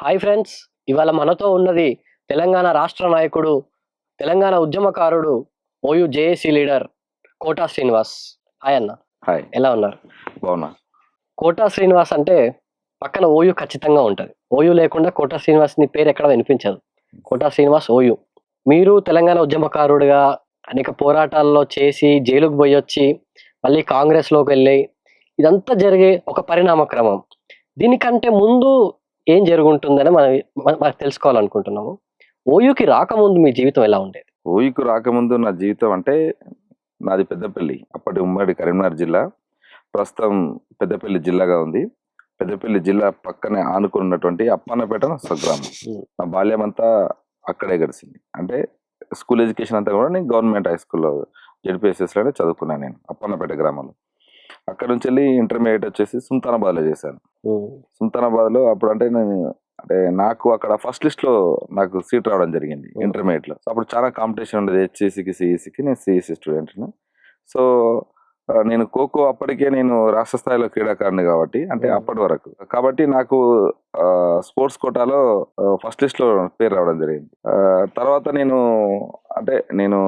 Hi friends, ఇవాళ మనతో ఉన్నది తెలంగాణ రాష్ట్ర నాయకుడు, తెలంగాణ ఉద్యమకారుడు, OU JAC leader Kota Srinivas. Hi అన్న, హాయ్, ఎలా ఉన్నారు? బాగున్నా. కోటా శ్రీనివాస్ అంటే పక్కన ఓయూ ఖచ్చితంగా ఉంటుంది. ఓయూ లేకుండా కోటా శ్రీనివాస్ ని పేరు ఎక్కడ వినిపించదు. కోటా శ్రీనివాస్ ఓయూ. మీరు తెలంగాణ ఉద్యమకారుడిగా అనేక పోరాటాల్లో చేసి జైలుకు పోయొచ్చి మళ్ళీ కాంగ్రెస్లోకి వెళ్ళి ఇదంతా జరిగే ఒక పరిణామ క్రమం. దీనికంటే ముందు ఏం జరుగుంటుందని మనకు తెలుసుకోవాలనుకుంటున్నాము. ఓయూకి రాకముందు మీ జీవితం ఎలా ఉండేది? ఓయూకు రాకముందు నా జీవితం అంటే నాది పెద్దపల్లి, అప్పటి ఉమ్మడి కరీంనగర్ జిల్లా. ప్రస్తుతం పెద్దపల్లి జిల్లాగా ఉంది. పెద్దపల్లి జిల్లా పక్కనే ఆనుకుని ఉన్నటువంటి అప్పన్నపేట నా స్వగ్రామం. నా బాల్యం అంతా అక్కడే గడిచింది. అంటే స్కూల్ ఎడ్యుకేషన్ అంతా కూడా నేను గవర్నమెంట్ హై స్కూల్లో జెడ్పీఎస్ఎస్లోనే చదువుకున్నాను. నేను అప్పన్నపేట గ్రామంలో. అక్కడ నుంచి వెళ్ళి ఇంటర్మీడియట్ వచ్చేసి సుల్తానాబాద్లో చేశాను. సుల్తానాబాద్లో అప్పుడు అంటే నాకు అక్కడ ఫస్ట్ లిస్ట్ లో నాకు సీట్ రావడం జరిగింది ఇంటర్మీడియట్ లో. సో అప్పుడు చాలా కాంపిటీషన్ ఉండేది హెచ్ఈసికి సిఈసికి. నేను సిఈసి స్టూడెంట్. సో నేను ఖోఖో అప్పటికే నేను రాష్ట్ర స్థాయిలో క్రీడాకారుని కాబట్టి, అంటే అప్పటి వరకు కాబట్టి నాకు స్పోర్ట్స్ కోటాలో ఫస్ట్ లిస్ట్ లో పేరు రావడం జరిగింది. తర్వాత నేను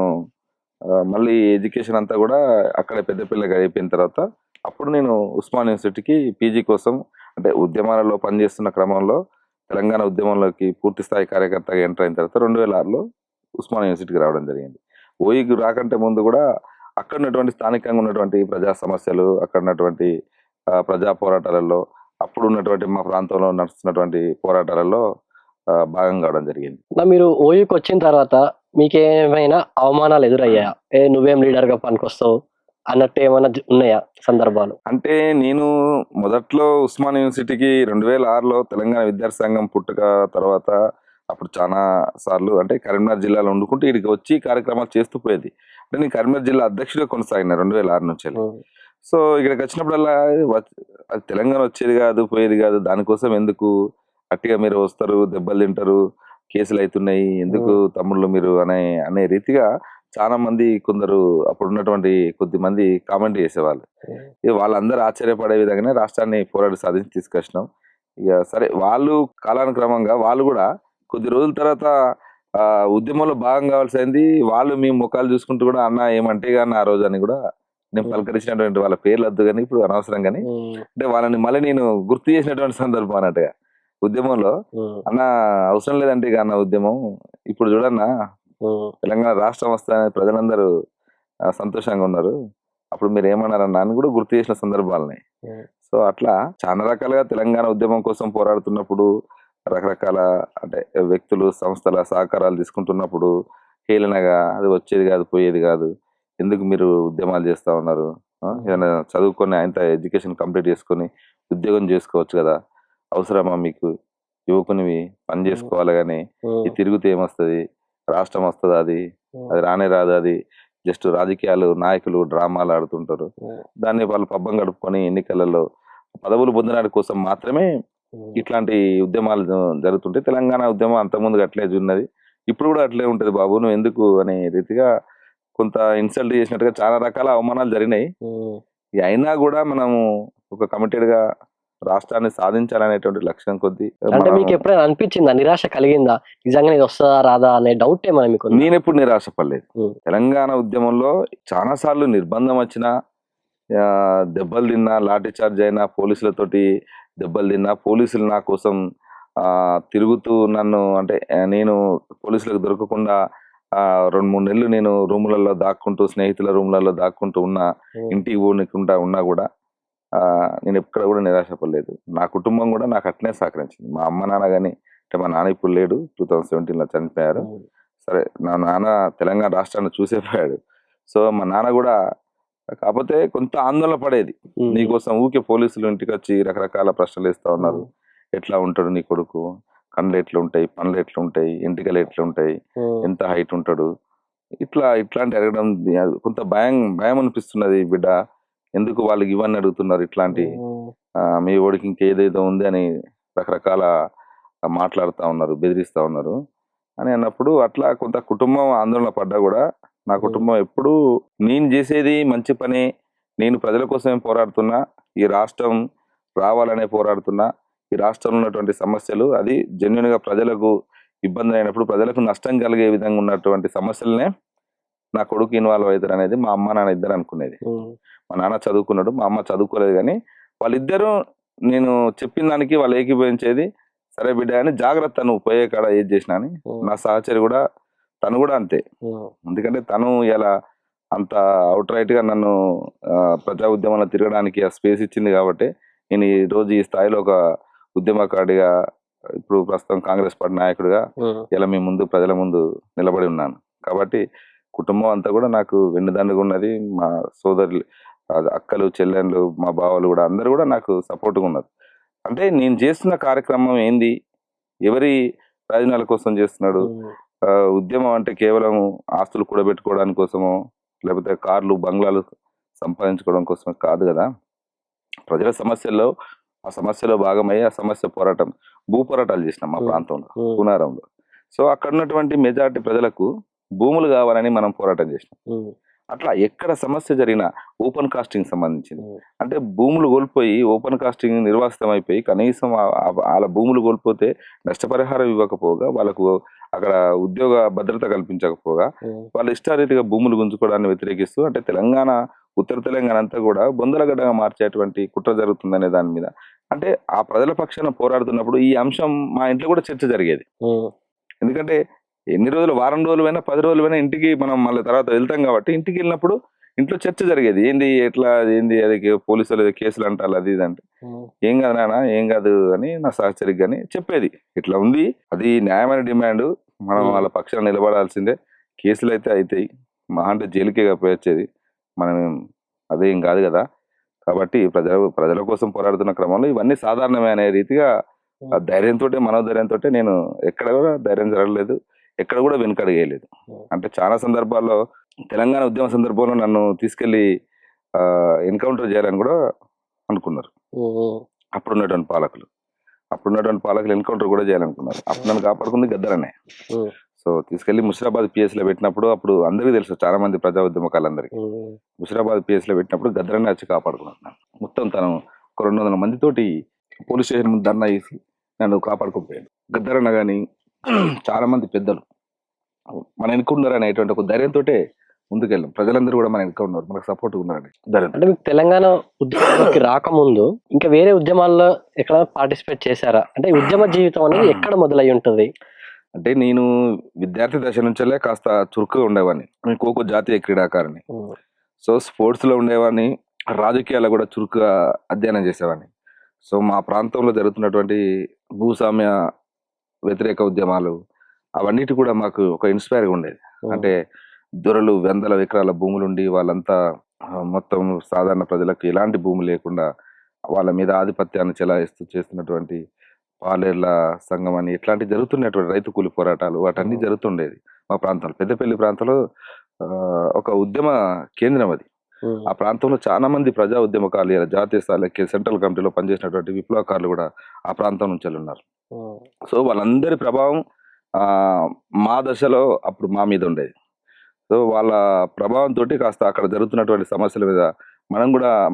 మళ్ళీ ఎడ్యుకేషన్ అంతా కూడా అక్కడ పెద్దపిల్లగా అయిపోయిన తర్వాత అప్పుడు నేను ఉస్మాన్ యూనివర్సిటీకి పీజీ కోసం, అంటే ఉద్యమాలలో పనిచేస్తున్న క్రమంలో తెలంగాణ ఉద్యమంలోకి పూర్తి స్థాయి కార్యకర్తగా ఎంటర్ అయిన తర్వాత 2006లో ఉస్మాన్ యూనివర్సిటీకి రావడం జరిగింది. ఓయికి రాకంటే ముందు కూడా అక్కడ ఉన్నటువంటి స్థానికంగా ఉన్నటువంటి ప్రజా సమస్యలు, అక్కడ ఉన్నటువంటి ప్రజా పోరాటాలలో, అప్పుడు ఉన్నటువంటి మా ప్రాంతంలో నడుస్తున్నటువంటి పోరాటాలలో భాగం కావడం జరిగింది. మీరు ఓయూకి వచ్చిన తర్వాత మీకేమైనా అవమానాలు ఎదురయ్యాయా? నువ్వేం లీడర్ గా పనికొస్తావు అన్నట్టు ఏమైనా ఉన్నాయా సందర్భాలు? అంటే నేను మొదట్లో ఉస్మాన్ యూనివర్సిటీకి 2006లో తెలంగాణ విద్యార్థి సంఘం పుట్టుక తర్వాత అప్పుడు చాలా సార్లు అంటే కరీంనగర్ జిల్లాలో వండుకుంటూ ఇక్కడికి వచ్చి కార్యక్రమాలు చేస్తూ పోయేది. అంటే నేను కరీంనగర్ జిల్లా అధ్యక్షుడిగా కొనసాగిన 2006 నుంచి. సో ఇక్కడికి వచ్చినప్పుడల్లా అది తెలంగాణ వచ్చేది కాదు, పోయేది కాదు. దానికోసం ఎందుకు అట్టిగా మీరు వస్తారు, దెబ్బలు తింటారు, కేసులు అవుతున్నాయి, ఎందుకు తమ్ముళ్ళు మీరు అనే రీతిగా చాలా మంది, కొందరు అప్పుడు ఉన్నటువంటి కొద్ది మంది కామెంట్ చేసేవాళ్ళు. వాళ్ళందరూ ఆశ్చర్యపడే విధంగానే రాష్ట్రాన్ని పోరాడి సాధించి తీసుకొచ్చినాం. ఇక సరే, వాళ్ళు కాలానుక్రమంగా వాళ్ళు కూడా కొద్ది రోజుల తర్వాత ఉద్యమంలో భాగం కావాల్సింది వాళ్ళు మీ ముఖాలు చూసుకుంటూ కూడా అన్న ఏమంటే కానీ ఆ రోజు అని కూడా నేను పలకరించినటువంటి వాళ్ళ పేర్లు వద్దు కానీ ఇప్పుడు అనవసరం. కానీ అంటే వాళ్ళని మళ్ళీ నేను గుర్తు చేసినటువంటి సందర్భం అన్నట్టుగా ఉద్యమంలో, అన్న అవసరం లేదంటే ఇక అన్న ఉద్యమం ఇప్పుడు చూడన్నా తెలంగాణ రాష్ట్రం వస్తాయని ప్రజలందరూ సంతోషంగా ఉన్నారు, అప్పుడు మీరు ఏమన్నారన్నా అని కూడా గుర్తు చేసిన సందర్భాలని. సో అట్లా చాలా రకాలుగా తెలంగాణ ఉద్యమం కోసం పోరాడుతున్నప్పుడు రకరకాల అంటే వ్యక్తులు, సంస్థల సహకారాలు తీసుకుంటున్నప్పుడు హేళనగా అది వచ్చేది కాదు, పోయేది కాదు, ఎందుకు మీరు ఉద్యమాలు చేస్తా ఉన్నారు, ఏదైనా చదువుకొని ఆయన ఎడ్యుకేషన్ కంప్లీట్ చేసుకొని ఉద్యోగం చేసుకోవచ్చు కదా, అవసరమా మీకు, యువకునివి పని చేసుకోవాలి కానీ ఈ తిరుగుతే ఏమొస్తుంది, రాష్ట్రం వస్తుంది, అది రానే రాదు, అది జస్ట్ రాజకీయాలు నాయకులు డ్రామాలు ఆడుతుంటారు, దాన్ని వాళ్ళు పబ్బం గడుపుకొని ఎన్నికలలో పదవులు పొందడానికి కోసం మాత్రమే ఇట్లాంటి ఉద్యమాలు జరుగుతుంటే తెలంగాణ ఉద్యమం అంతకుముందు అట్లే ఉన్నది, ఇప్పుడు కూడా అట్లే ఉంటది బాబు, నువ్వు ఎందుకు అనే రీతిగా కొంత ఇన్సల్ట్ చేసినట్టుగా చాలా రకాల అవమానాలు జరిగినాయి. అయినా కూడా మనము ఒక కమిటెడ్ గా రాష్ట్రాన్ని సాధించాలనేటువంటి లక్ష్యం కొద్దీ. అంటే మీకు ఎప్పుడైనా అనిపించిందా, నిరాశ కలిగిందా, నిజంగా ఇది వస్తుందా రాదా అనే డౌట్ ఏమైనా మీకు? నేను ఎప్పుడు నిరాశ పడలేదు. తెలంగాణ ఉద్యమంలో చాలా సార్లు నిర్బంధం వచ్చినా, దెబ్బలు తిన్నా, లాఠీ చార్జ్ అయినా, పోలీసులతోటి దెబ్బలు తిన్నా, పోలీసులు నా కోసం తిరుగుతూ నన్ను, అంటే నేను పోలీసులకు దొరకకుండా 2-3 నెలలు నేను రూములలో దాక్కుంటూ, స్నేహితుల రూములలో దాక్కుంటూ ఉన్నా, ఇంటికి పోనీకుండా ఉన్నా కూడా నేను ఎక్కడ కూడా నిరాశపడలేదు. నా కుటుంబం కూడా నాకు అట్నే సహకరించింది. మా అమ్మ నాన్న కానీ, అంటే మా నాన్న ఇప్పుడు లేడు, 2017లో చనిపోయారు. సరే, నా నాన్న తెలంగాణ రాష్ట్రాన్ని చూసేపోయాడు. సో మా నాన్న కూడా కాకపోతే కొంత ఆందోళన పడేది, నీకోసం ఊకే పోలీసులు ఇంటికి వచ్చి రకరకాల ప్రశ్నలు వేస్తా ఉన్నారు, ఎట్లా ఉంటాడు నీ కొడుకు, కళ్ళు ఎట్లుంటాయి, పనులు ఎట్లుంటాయి, ఎంటికలు ఎట్లుంటాయి, ఎంత హైట్ ఉంటాడు, ఇట్లాంటి అడగడం కొంత భయం అనిపిస్తున్నది. బిడ్డ ఎందుకు వాళ్ళకి ఇవన్నీ అడుగుతున్నారు, ఇట్లాంటి మీ ఓడికి ఇంకేదేదో ఉంది అని రకరకాల మాట్లాడుతూ ఉన్నారు, బెదిరిస్తూ ఉన్నారు అని అన్నప్పుడు అట్లా కొంత కుటుంబం ఆందోళన పడ్డా కూడా నా కుటుంబం ఎప్పుడూ నేను చేసేది మంచి పని, నేను ప్రజల కోసమే పోరాడుతున్నా, ఈ రాష్ట్రం రావాలనే పోరాడుతున్నా, ఈ రాష్ట్రంలో ఉన్నటువంటి సమస్యలు అది జెన్యున్ గా ప్రజలకు ఇబ్బంది అయినప్పుడు ప్రజలకు నష్టం కలిగే విధంగా ఉన్నటువంటి సమస్యలనే నా కొడుకు ఇన్వాల్వ్ అవుతారు అనేది మా అమ్మ నాన్న ఇద్దరు అనుకునేది. మా నాన్న చదువుకున్నాడు, మా అమ్మ చదువుకోలేదు, కానీ వాళ్ళిద్దరూ నేను చెప్పిన దానికి వాళ్ళు ఏకీభవించేది. సరే బిడ్డ అని జాగ్రత్త, నువ్వు పోయే కాడ ఏది చేసినా అని. నా సహచరి కూడా, తను కూడా అంతే. ఎందుకంటే తను ఇలా అంత అవుట్ రైట్ గా నన్ను ప్రజా ఉద్యమంలో తిరగడానికి ఆ స్పేస్ ఇచ్చింది కాబట్టి నేను ఈ రోజు ఈ స్థాయిలో ఒక ఉద్యమకారుడిగా, ఇప్పుడు ప్రస్తుతం కాంగ్రెస్ పార్టీ నాయకుడిగా ఇలా మీ ముందు, ప్రజల ముందు నిలబడి ఉన్నాను. కాబట్టి కుటుంబం అంతా కూడా నాకు వెన్నుదన్నుగా ఉన్నది. మా సోదరులు, అక్కలు, చెల్లెళ్ళు, మా బావలు కూడా అందరూ కూడా నాకు సపోర్ట్గా ఉన్నారు. అంటే నేను చేస్తున్న కార్యక్రమం ఏంది, ఎవరి ప్రయోజనాల కోసం చేస్తున్నాడు. ఉద్యమం అంటే కేవలం ఆస్తులు కూడబెట్టుకోవడానికి కోసమో, లేకపోతే కార్లు, బంగ్లాలు సంపాదించుకోవడం కోసమే కాదు కదా. ప్రజల సమస్యల్లో, ఆ సమస్యలో భాగమై ఆ సమస్య పోరాటం, భూ పోరాటాలు చేసినాం మా ప్రాంతంలో, కూనారంలో. సో అక్కడ ఉన్నటువంటి మెజారిటీ ప్రజలకు భూములు కావాలని మనం పోరాటం చేసినాం. అట్లా ఎక్కడ సమస్య జరిగినా ఓపెన్ కాస్టింగ్ సంబంధించింది, అంటే భూములు కోల్పోయి ఓపెన్ కాస్టింగ్ నిర్వాసితం అయిపోయి కనీసం వాళ్ళ భూములు కోల్పోతే నష్టపరిహారం ఇవ్వకపోగా, వాళ్ళకు అక్కడ ఉద్యోగ భద్రత కల్పించకపోగా, వాళ్ళ ఇష్టారీతిగా భూములు గుంజుకోవడాన్ని వ్యతిరేకిస్తూ, అంటే తెలంగాణ, ఉత్తర తెలంగాణ అంతా కూడా బొందలగడ్డగా మార్చేటువంటి కుట్ర జరుగుతుందనే దాని మీద, అంటే ఆ ప్రజల పక్షాన పోరాడుతున్నప్పుడు ఈ అంశం మా ఇంట్లో కూడా చర్చ జరిగేది. ఎందుకంటే ఎన్ని రోజులు, వారం రోజులైనా 10 రోజులైనా ఇంటికి మనం మళ్ళీ తర్వాత వెళ్తాం కాబట్టి, ఇంటికి వెళ్ళినప్పుడు ఇంట్లో చర్చ జరిగేది. ఏంది, ఎట్లా, ఏంది, అది పోలీసులు కేసులు అంటారు, అది ఇది అంటే, ఏం కాదు నాన్న, ఏం కాదు అని నా సహచరికి కానీ చెప్పేది. ఇట్లా ఉంది, అది న్యాయమైన డిమాండ్, మనం వాళ్ళ పక్షాన నిలబడాల్సిందే. కేసులు అయితే అవుతాయి, మా అంటే జైలుకే పోయొచ్చేది, మనం అదేం కాదు కదా. కాబట్టి ప్రజల కోసం పోరాడుతున్న క్రమంలో ఇవన్నీ సాధారణమే అనే రీతిగా ధైర్యంతో, మనోధైర్యంతో నేను ఎక్కడ కూడా ధైర్యం జరగలేదు, ఎక్కడ కూడా వెనుకడగేయలేదు. అంటే చాలా సందర్భాల్లో తెలంగాణ ఉద్యమ సందర్భంలో నన్ను తీసుకెళ్లి ఎన్కౌంటర్ చేయాలని కూడా అనుకున్నారు అప్పుడున్నటువంటి పాలకులు ఎన్కౌంటర్ కూడా చేయాలనుకున్నారు. అప్పుడు నన్ను కాపాడుకుంది గద్దరనే. సో తీసుకెళ్లి ముషిరాబాద్ పిఎస్ లో పెట్టినప్పుడు, అప్పుడు అందరికీ తెలుసు, చాలా మంది ప్రజా ఉద్యమకాలందరికీ, ముషిరాబాద్ పిఎస్ లో పెట్టినప్పుడు గద్దరనే వచ్చి కాపాడుకున్నాను. మొత్తం తను ఒక 200 మందితోటి పోలీస్ స్టేషన్ ముందు ధర్నా చేసి నన్ను కాపాడుకోపోయాడు. గద్దరన్న కానీ చాలా మంది పెద్దలు మన ఎన్నుకున్నారు అనేటువంటి ఒక ధైర్యంతో ముందుకెళ్ళాం. ప్రజలందరూ కూడా మన వెనుక ఉన్నారు, మనకు సపోర్ట్ ఉన్నారని ధైర్యం. అంటే మీకు తెలంగాణ ఉద్యమంలోకి రాకముందు ఇంకా వేరే ఉద్యమాల్లో ఎక్కడ పార్టిసిపేట్ చేశారా? అంటే ఉద్యమ జీవితం అనేది ఎక్కడ మొదలై ఉంటుంది? అంటే నేను విద్యార్థి దశ నుంచే కాస్త చురుకుగా ఉండేవాడిని. నేను ఖోఖో జాతీయ క్రీడాకారిని. సో స్పోర్ట్స్ లో ఉండేవాడిని, రాజకీయాల్లో కూడా చురుకుగా అధ్యయనం చేసేవాడిని. సో మా ప్రాంతంలో జరుగుతున్నటువంటి భూస్వామ్య వ్యతిరేక ఉద్యమాలు అవన్నిటి కూడా మాకు ఒక ఇన్స్పైర్గా ఉండేది. అంటే దొరలు వందల ఎకరాల భూములుండి వాళ్ళంతా మొత్తం సాధారణ ప్రజలకు ఎలాంటి భూమి లేకుండా వాళ్ళ మీద ఆధిపత్యాన్ని చెలాయిస్తూ చేస్తున్నటువంటి పాలేర్ల సంఘం అని ఇట్లాంటి జరుగుతున్నటువంటి రైతు కూలి పోరాటాలు, వాటన్నీ జరుగుతుండేది మా ప్రాంతంలో. పెద్దపల్లి ప్రాంతంలో ఒక ఉద్యమ కేంద్రం అది. ఆ ప్రాంతంలో చాలా మంది ప్రజా ఉద్యమకారులు, జాతీయ స్థాయిలో సెంట్రల్ కమిటీలో పనిచేసినటువంటి విప్లవకారులు కూడా ఆ ప్రాంతం నుంచి ఉన్నారు. సో వాళ్ళందరి ప్రభావం మా దశలో అప్పుడు మా మీద ఉండేది. సో వాళ్ళ ప్రభావంతో కాస్త అక్కడ జరుగుతున్నటువంటి సమస్యల మీద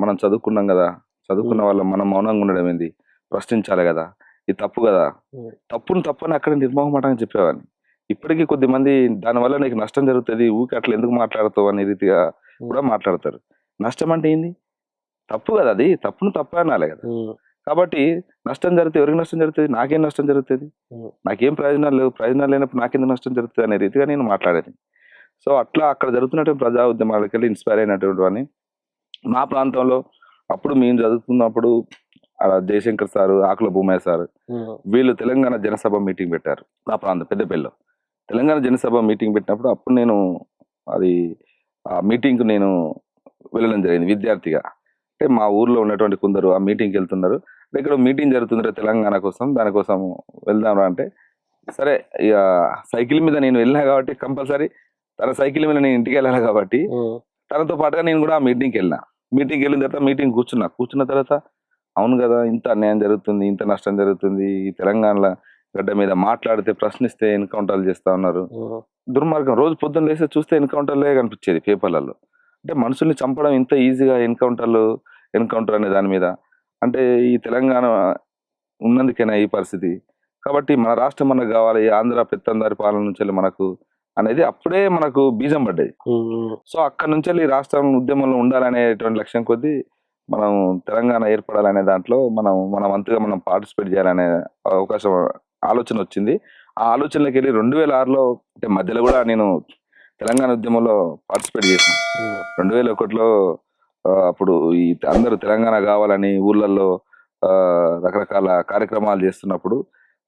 మనం చదువుకున్నాం కదా, చదువుకున్న వాళ్ళం మనం మౌనంగా ఉండడం ఏంది, ప్రశ్నించాలి కదా, ఇది తప్పు కదా, తప్పని అక్కడ నిర్మోహమాటంగా చెప్పేవాడిని. ఇప్పటికీ కొద్ది మంది దానివల్ల నీకు నష్టం జరుగుతుంది, ఊరికి అట్లా ఎందుకు మాట్లాడుతావు అనే రీతిగా కూడా మాట్లాడతారు. నష్టం అంటే ఏంది, తప్పు కదా, అది తప్పు అనాలి కదా. కాబట్టి నష్టం జరిగితే ఎవరికి నష్టం జరుగుతుంది, నాకేం నష్టం జరుగుతుంది, నాకేం ప్రయోజనాలు లేవు, ప్రయోజనాలు లేనప్పుడు నాకెందుకు నష్టం జరుగుతుంది అనే రీతిగా నేను మాట్లాడేది. సో అట్లా అక్కడ జరుగుతున్నటువంటి ప్రజా ఉద్యమాలకి వెళ్ళి ఇన్స్పైర్ అయినటువంటి వాడిని. మా ప్రాంతంలో అప్పుడు మేము చదువుతున్నప్పుడు జయశంకర్ సారు, ఆకుల భూమయ్య సారు, వీళ్ళు తెలంగాణ జనసభ మీటింగ్ పెట్టారు మా ప్రాంతం పెద్దపల్లిలో. తెలంగాణ జనసభ మీటింగ్ పెట్టినప్పుడు అప్పుడు నేను ఆ మీటింగ్కు నేను వెళ్ళడం జరిగింది విద్యార్థిగా. అంటే మా ఊర్లో ఉన్నటువంటి కొందరు ఆ మీటింగ్కి వెళ్తున్నారు, ఇక్కడ మీటింగ్ జరుగుతుంది తెలంగాణ కోసం, దానికోసం వెళ్దాం అంటే, సరే ఇక సైకిల్ మీద నేను వెళ్ళినా కాబట్టి కంపల్సరీ తన సైకిల్ మీద నేను ఇంటికి వెళ్ళాలి కాబట్టి తనతో పాటుగా నేను కూడా ఆ మీటింగ్కి వెళ్ళిన. మీటింగ్కి వెళ్ళిన తర్వాత మీటింగ్ కూర్చున్న తర్వాత అవును కదా, ఇంత అన్యాయం జరుగుతుంది, ఇంత నష్టం జరుగుతుంది, ఈ తెలంగాణలో గడ్డ మీద మాట్లాడితే, ప్రశ్నిస్తే ఎన్కౌంటర్లు చేస్తా ఉన్నారు, దుర్మార్గం. రోజు పొద్దున్న లేస్తే చూస్తే ఎన్కౌంటర్లే కనిపించేది పేపర్లలో. అంటే మనుషుల్ని చంపడం ఇంత ఈజీగా ఎన్కౌంటర్ అనే దాని మీద, అంటే ఈ తెలంగాణ ఉన్నందుకేనా ఈ పరిస్థితి, కాబట్టి మన రాష్ట్రం మనకు కావాలి, ఆంధ్ర పెత్తందారి పాలన నుంచి వెళ్ళి మనకు అనేది అప్పుడే మనకు బీజం పడ్డది. సో అక్కడ నుంచి వెళ్ళి రాష్ట్రం ఉద్యమంలో ఉండాలనేటువంటి లక్ష్యం కొద్దీ మనం తెలంగాణ ఏర్పడాలనే దాంట్లో మన వంతుగా మనం పార్టిసిపేట్ చేయాలనే అవకాశం ఆలోచన వచ్చింది. ఆ ఆలోచనలోకి వెళ్ళి 2006లో అంటే మధ్యలో కూడా నేను తెలంగాణ ఉద్యమంలో పార్టిసిపేట్ చేశాను. 2001లో అప్పుడు ఈ అందరూ తెలంగాణ కావాలని ఊర్లలో రకరకాల కార్యక్రమాలు చేస్తున్నప్పుడు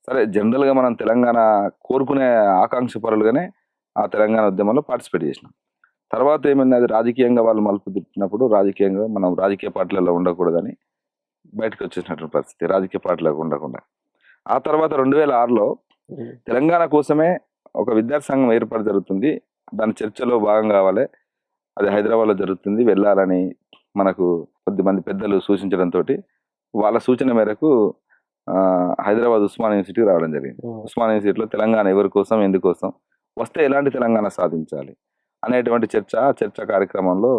సరే జనరల్ గా మనం తెలంగాణ కోరుకునే ఆకాంక్ష పరులుగానే ఆ తెలంగాణ ఉద్యమంలో పార్టిసిపేట్ చేసినాం. తర్వాత ఏమైంది, అది రాజకీయంగా వాళ్ళు మలుపు తిప్పినప్పుడు రాజకీయంగా మనం రాజకీయ పార్టీలలో ఉండకూడదని బయటకు వచ్చేసినటువంటి పరిస్థితి, రాజకీయ పార్టీలకు ఉండకుండా. ఆ తర్వాత 2006లో తెలంగాణ కోసమే ఒక విద్యార్థి సంఘం ఏర్పాటు జరుగుతుంది, దాని చర్చలో భాగం కావాలి, అది హైదరాబాద్లో జరుగుతుంది, వెళ్ళాలని మనకు కొద్దిమంది పెద్దలు సూచించడంతో వాళ్ళ సూచన మేరకు హైదరాబాద్ ఉస్మాన్ యూనివర్సిటీకి రావడం జరిగింది. ఉస్మాన్ యూనివర్సిటీలో తెలంగాణ ఎవరి కోసం, ఎందుకోసం, వస్తే ఎలాంటి తెలంగాణ సాధించాలి అనేటువంటి చర్చ కార్యక్రమంలో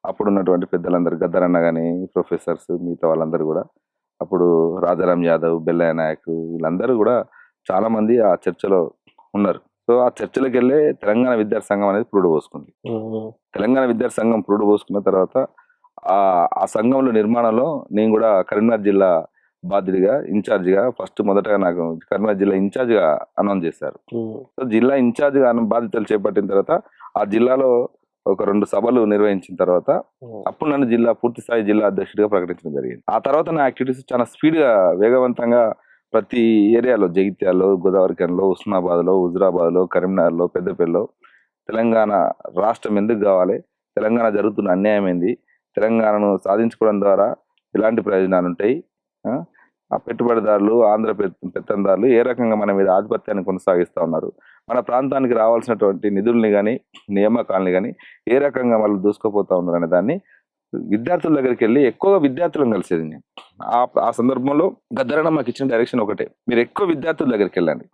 అప్పుడున్నటువంటి పెద్దలందరూ గద్దరన్న కానీ ప్రొఫెసర్స్ మిగతా వాళ్ళందరూ కూడా, అప్పుడు రాజారాం యాదవ్, బెల్లయ్య నాయక్ వీళ్ళందరూ కూడా చాలా మంది ఆ చర్చలో ఉన్నారు. సో ఆ చర్చలకు వెళ్ళే తెలంగాణ విద్యార్థి సంఘం అనేది పురుడు పోసుకుంది. తెలంగాణ విద్యార్థి సంఘం పురుడు పోసుకున్న తర్వాత ఆ సంఘంలో నిర్మాణంలో నేను కూడా కరీంనగర్ జిల్లా బాధ్యుడిగా ఇన్ఛార్జిగా మొదటగా నాకు కరీంనగర్ జిల్లా ఇన్ఛార్జిగా అనౌన్స్ చేశారు. సో జిల్లా ఇన్ఛార్జిగా బాధ్యతలు చేపట్టిన తర్వాత ఆ జిల్లాలో ఒక 2 సభలు నిర్వహించిన తర్వాత అప్పుడు నన్ను పూర్తి స్థాయి జిల్లా అధ్యక్షుడిగా ప్రకటించడం జరిగింది. ఆ తర్వాత నా యాక్టివిటీస్ చాలా స్పీడ్గా వేగవంతంగా ప్రతి ఏరియాలో, జగిత్యాలలో, గోదావరిఖనిలో, ఉస్మానాబాద్లో, హుజురాబాద్లో, కరీంనగర్లో, పెద్దపల్లిలో తెలంగాణ రాష్ట్రం ఎందుకు కావాలి, తెలంగాణ జరుగుతున్న అన్యాయం ఏంది, తెలంగాణను సాధించుకోవడం ద్వారా ఎలాంటి ప్రయోజనాలు ఉంటాయి, ఆ పెట్టుబడిదారులు, ఆంధ్ర పెత్తందారులు ఏ రకంగా మన మీద ఆధిపత్యాన్ని కొనసాగిస్తూ ఉన్నారు, మన ప్రాంతానికి రావాల్సినటువంటి నిధుల్ని కానీ నియామకాలని కానీ ఏ రకంగా వాళ్ళు దూసుకుపోతా ఉన్నారు అనే దాన్ని విద్యార్థుల దగ్గరికి వెళ్ళి ఎక్కువగా విద్యార్థులను కలిసేది నేను. ఆ సందర్భంలో గద్దరన్న మాకు ఇచ్చిన డైరెక్షన్ ఒకటే, మీరు ఎక్కువ విద్యార్థుల దగ్గరికి వెళ్ళండి,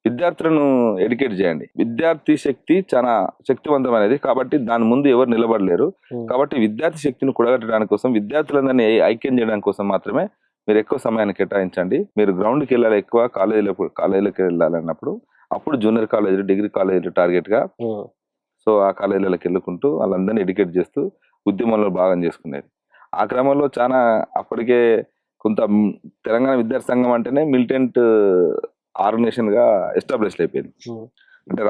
విద్యార్థులను ఎడ్యుకేట్ చేయండి. విద్యార్థి శక్తి చాలా శక్తివంతమైనది, కాబట్టి దాని ముందు ఎవరు నిలబడలేరు. కాబట్టి విద్యార్థి శక్తిని కూడగట్టడానికి కోసం, విద్యార్థులందరినీ ఐక్యం చేయడానికి కోసం మాత్రమే మీరు ఎక్కువ సమయాన్ని కేటాయించండి. మీరు గ్రౌండ్కి వెళ్ళాలి, ఎక్కువ కాలేజీలకు వెళ్ళాలన్నప్పుడు అప్పుడు జూనియర్ కాలేజీలు, డిగ్రీ కాలేజీలు టార్గెట్ గా, సో ఆ కాలేజీలకు వెళ్ళుకుంటూ వాళ్ళందరినీ ఎడ్యుకేట్ చేస్తూ ఉద్యమంలో భాగం చేసుకునేది. ఆ క్రమంలో చాలా అప్పటికే కొంత తెలంగాణ విద్యార్థి సంఘం అంటేనే మిలిటెంట్ ఆర్గనైజేషన్ గా ఎస్టాబ్లిష్ అయిపోయింది. అంటే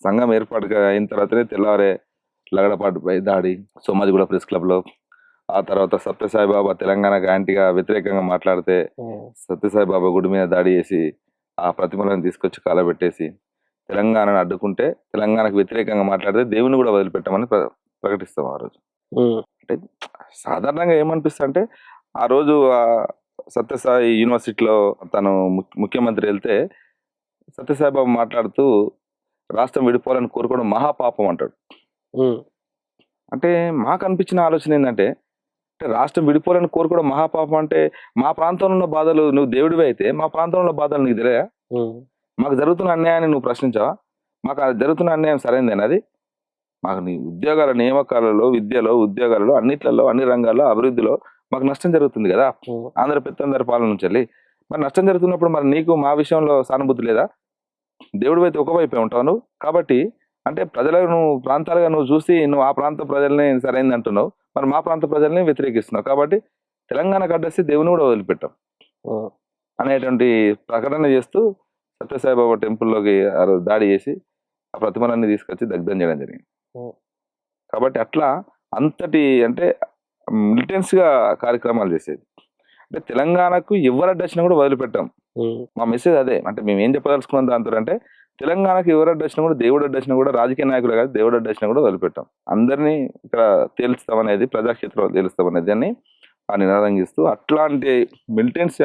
సంఘం ఏర్పాటు అయిన తర్వాతనే తెల్లవారే లగడపాటుపై దాడి సోమాజిగూడ ప్రెస్ క్లబ్ లో, ఆ తర్వాత సత్యసాయిబాబా తెలంగాణకు యాంటీగా వ్యతిరేకంగా మాట్లాడితే సత్యసాయిబాబా గుడి మీద దాడి చేసి ఆ ప్రతిమలను తీసుకొచ్చి కాలబెట్టేసి తెలంగాణను అడ్డుకుంటే, తెలంగాణకు వ్యతిరేకంగా మాట్లాడితే దేవుని కూడా వదిలిపెట్టామని ప్రకటిస్తాం. ఆ రోజు అంటే సాధారణంగా ఏమనిపిస్తుంది అంటే, ఆ రోజు సత్యసాయి యూనివర్సిటీలో తను ముఖ్యమంత్రి వెళ్తే సత్యసాయిబాబు మాట్లాడుతూ రాష్ట్రం విడిపోవాలని కోరుకోవడం మహాపాపం అంటాడు. అంటే మాకు అనిపించిన ఆలోచన ఏంటంటే, రాష్ట్రం విడిపోవాలని కోరుకోవడం మహాపాపం అంటే, మా ప్రాంతంలో ఉన్న బాధలు నువ్వు దేవుడివి అయితే మా ప్రాంతంలో ఉన్న బాధలు నీకు తెలియదా? మాకు జరుగుతున్న అన్యాయాన్ని నువ్వు ప్రశ్నించావా? మాకు జరుగుతున్న అన్యాయం సరైనదేనా? అది మాకు నీ ఉద్యోగాల నియామకాలలో, విద్యలో, ఉద్యోగాలలో, అన్నిట్లలో, అన్ని రంగాల్లో అభివృద్ధిలో మాకు నష్టం జరుగుతుంది కదా, ఆంధ్ర పెత్తందారి పాలన నుంచి వెళ్ళి. మరి నష్టం జరుగుతున్నప్పుడు మరి నీకు మా విషయంలో సానుభూతి లేదా? దేవుడు అయితే ఒకవైపే ఉంటావు నువ్వు. కాబట్టి అంటే ప్రజలను నువ్వు ప్రాంతాలుగా నువ్వు చూసి నువ్వు ఆ ప్రాంత ప్రజల్ని సరైంది అంటున్నావు, మరి మా ప్రాంత ప్రజల్ని వ్యతిరేకిస్తున్నావు. కాబట్టి తెలంగాణకు అడ్డేసి దేవుని కూడా వదిలిపెట్టాం అనేటువంటి ప్రకటన చేస్తూ సత్యసాయిబాబా టెంపుల్లోకి దాడి చేసి ఆ ప్రతిమలన్నీ తీసుకొచ్చి దగ్ధం చేయడం జరిగింది. కాబట్టి అట్లా అంతటి అంటే మిలిటెన్స్ గా కార్యక్రమాలు చేసేది. అంటే తెలంగాణకు ఎవరు అడ్డొచ్చినా కూడా వదిలిపెట్టాం. మా మెసేజ్ అదే. అంటే మేము ఏం చెప్పదలుచుకున్నాం దాంతో అంటే, తెలంగాణకు ఎవరు అడ్డొచ్చినా కూడా, దేవుడు అడ్డొచ్చినా కూడా, రాజకీయ నాయకులు కాదు దేవుడు అడ్డొచ్చినా కూడా వదిలిపెట్టాం. అందరినీ ఇక్కడ తేల్చుతామనేది, ప్రజాక్షేత్రంలో తేలుస్తామనేది అని ఆ నినాదం ఇస్తూ అట్లాంటి మిలిటెన్స్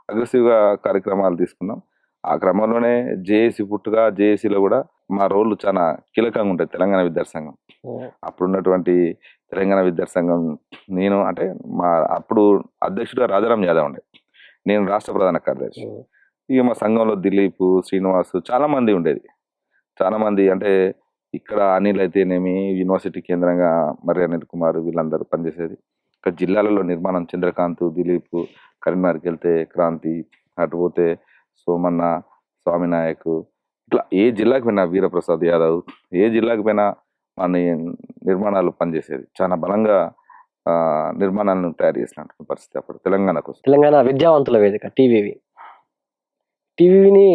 అగ్రెసివ్ గా కార్యక్రమాలు తీసుకున్నాం. ఆ క్రమంలోనే జేఏసీ పుట్టుగా, జేఏసీలో కూడా మా రోడ్లు చాలా కీలకంగా ఉంటాయి. తెలంగాణ విద్యార్థి సంఘం అప్పుడున్నటువంటి తెలంగాణ విద్యార్థి సంఘం నేను అంటే మా అప్పుడు అధ్యక్షుడిగా రాజారాం యాదవ్ ఉండే, నేను రాష్ట్ర ప్రధాన కార్యదర్శి. ఇక మా సంఘంలో దిలీప్, శ్రీనివాస్ చాలా మంది ఉండేది. చాలా మంది అంటే ఇక్కడ అనిల్ అయితేనేమి, యూనివర్సిటీ కేంద్రంగా మరి అనిల్ కుమార్ వీళ్ళందరూ పనిచేసేది. ఇక్కడ జిల్లాలలో నిర్మాణం చంద్రకాంత్, దిలీప్, కరీంనగర్కి వెళ్తే క్రాంతి, అటు పోతే సోమన్న, స్వామినాయక్, ఇట్లా ఏ జిల్లాకి పోయినా వీరప్రసాద్ యాదవ్, ఏ జిల్లాకి పోయినా మన నిర్మాణాలు పనిచేసేది. చాలా బలంగా నిర్మాణాలను తయారు చేసినటువంటి పరిస్థితి అప్పుడు తెలంగాణ కోసం. తెలంగాణ విద్యావంతుల వేదిక టీవీని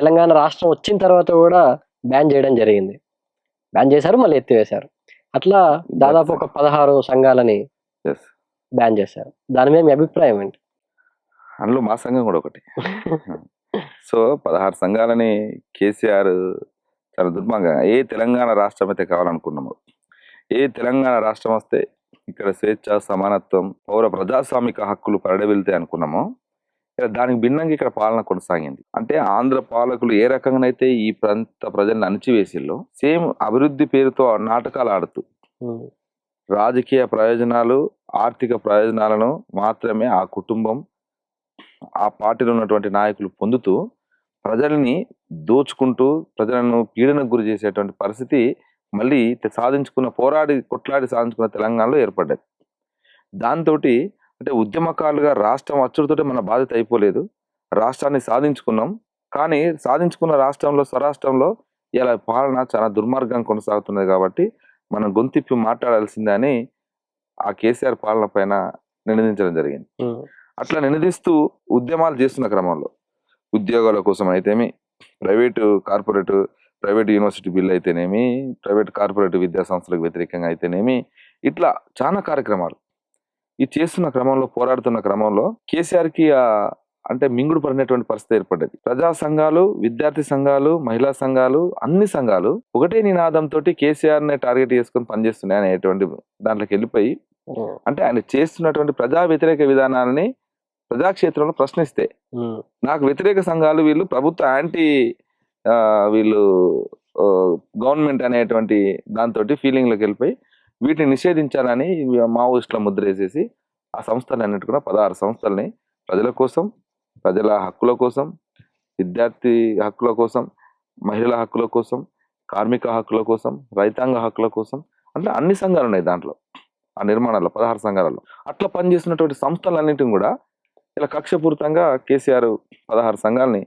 తెలంగాణ రాష్ట్రం వచ్చిన తర్వాత కూడా బ్యాన్ చేయడం జరిగింది. బ్యాన్ చేశారు, మళ్ళీ ఎత్తివేశారు. అట్లా దాదాపు ఒక 16 సంఘాలని Yes. బ్యాన్ చేశారు. దాని మీద మీ అభిప్రాయం ఏంటి? అందులో మా సంఘం కూడా ఒకటి. సో 16 సంఘాలని కేసీఆర్ చాలా దుర్మార్గంగా, ఏ తెలంగాణ రాష్ట్రం అయితే కావాలనుకున్నామో, ఏ తెలంగాణ రాష్ట్రం వస్తే ఇక్కడ స్వేచ్ఛ, సమానత్వం, పౌర ప్రజాస్వామిక హక్కులు పరిడవిల్తాయి అనుకున్నామో, ఇక్కడ దానికి భిన్నంగా ఇక్కడ పాలన కొనసాగింది. అంటే ఆంధ్ర పాలకులు ఏ రకంగానైతే ఈ ప్రాంత ప్రజల్ని అణిచివేసిల్లో, సేమ్ అభివృద్ధి పేరుతో నాటకాలు ఆడుతూ రాజకీయ ప్రయోజనాలు, ఆర్థిక ప్రయోజనాలను మాత్రమే ఆ కుటుంబం, ఆ పార్టీలో ఉన్నటువంటి నాయకులు పొందుతూ ప్రజల్ని దోచుకుంటూ ప్రజలను పీడనకు గురి చేసేటువంటి పరిస్థితి మళ్ళీ కొట్లాడి సాధించుకున్న తెలంగాణలో ఏర్పడ్డది. దాంతో అంటే ఉద్యమకారులుగా రాష్ట్రం వచ్చుడితోటి మన బాధ్యత అయిపోలేదు. రాష్ట్రాన్ని సాధించుకున్నాం, కానీ సాధించుకున్న రాష్ట్రంలో, స్వరాష్ట్రంలో ఇలా పాలన చాలా దుర్మార్గంగా కొనసాగుతున్నది. కాబట్టి మనం గొంతిప్పి మాట్లాడాల్సిందే అని ఆ కేసీఆర్ పాలన పైన నినదించడం జరిగింది. అట్లా నినదిస్తూ ఉద్యమాలు చేస్తున్న క్రమంలో ఉద్యోగాల కోసం అయితేమి, ప్రైవేట్ యూనివర్సిటీ బిల్ అయితేనేమి, ప్రైవేట్ కార్పొరేట్ విద్యా సంస్థలకు వ్యతిరేకంగా అయితేనేమి, ఇట్లా చాలా కార్యక్రమాలు ఇది చేస్తున్న క్రమంలో, పోరాడుతున్న క్రమంలో కేసీఆర్కి అంటే మింగుడు పడినటువంటి పరిస్థితి ఏర్పడ్డది. ప్రజా సంఘాలు, విద్యార్థి సంఘాలు, మహిళా సంఘాలు, అన్ని సంఘాలు ఒకటే నినాదంతో కేసీఆర్ ని టార్గెట్ చేసుకుని పనిచేస్తున్నాయి అనేటువంటి దాంట్లోకి వెళ్ళిపోయి, అంటే ఆయన చేస్తున్నటువంటి ప్రజా వ్యతిరేక విధానాలని ప్రజాక్షేత్రంలో ప్రశ్నిస్తే, నాకు వ్యతిరేక సంఘాలు వీళ్ళు ప్రభుత్వ యాంటీ వీళ్ళు గవర్నమెంట్ అనేటువంటి దాంతో ఫీలింగ్లోకి వెళ్ళిపోయి వీటిని నిషేధించాలని మావోయిస్టుల ముద్ర వేసేసి ఆ సంస్థలు అన్నిటి కూడా 16 సంస్థల్ని ప్రజల కోసం, ప్రజల హక్కుల కోసం, విద్యార్థి హక్కుల కోసం, మహిళల హక్కుల కోసం, కార్మిక హక్కుల కోసం, రైతాంగ హక్కుల కోసం, అంటే అన్ని సంఘాలు ఉన్నాయి దాంట్లో, ఆ నిర్మాణాల్లో 16 సంఘాలలో. అట్లా పనిచేస్తున్నటువంటి సంస్థలన్నింటిని కూడా ఇలా కక్షపూరితంగా కేసీఆర్ 16 సంఘాలని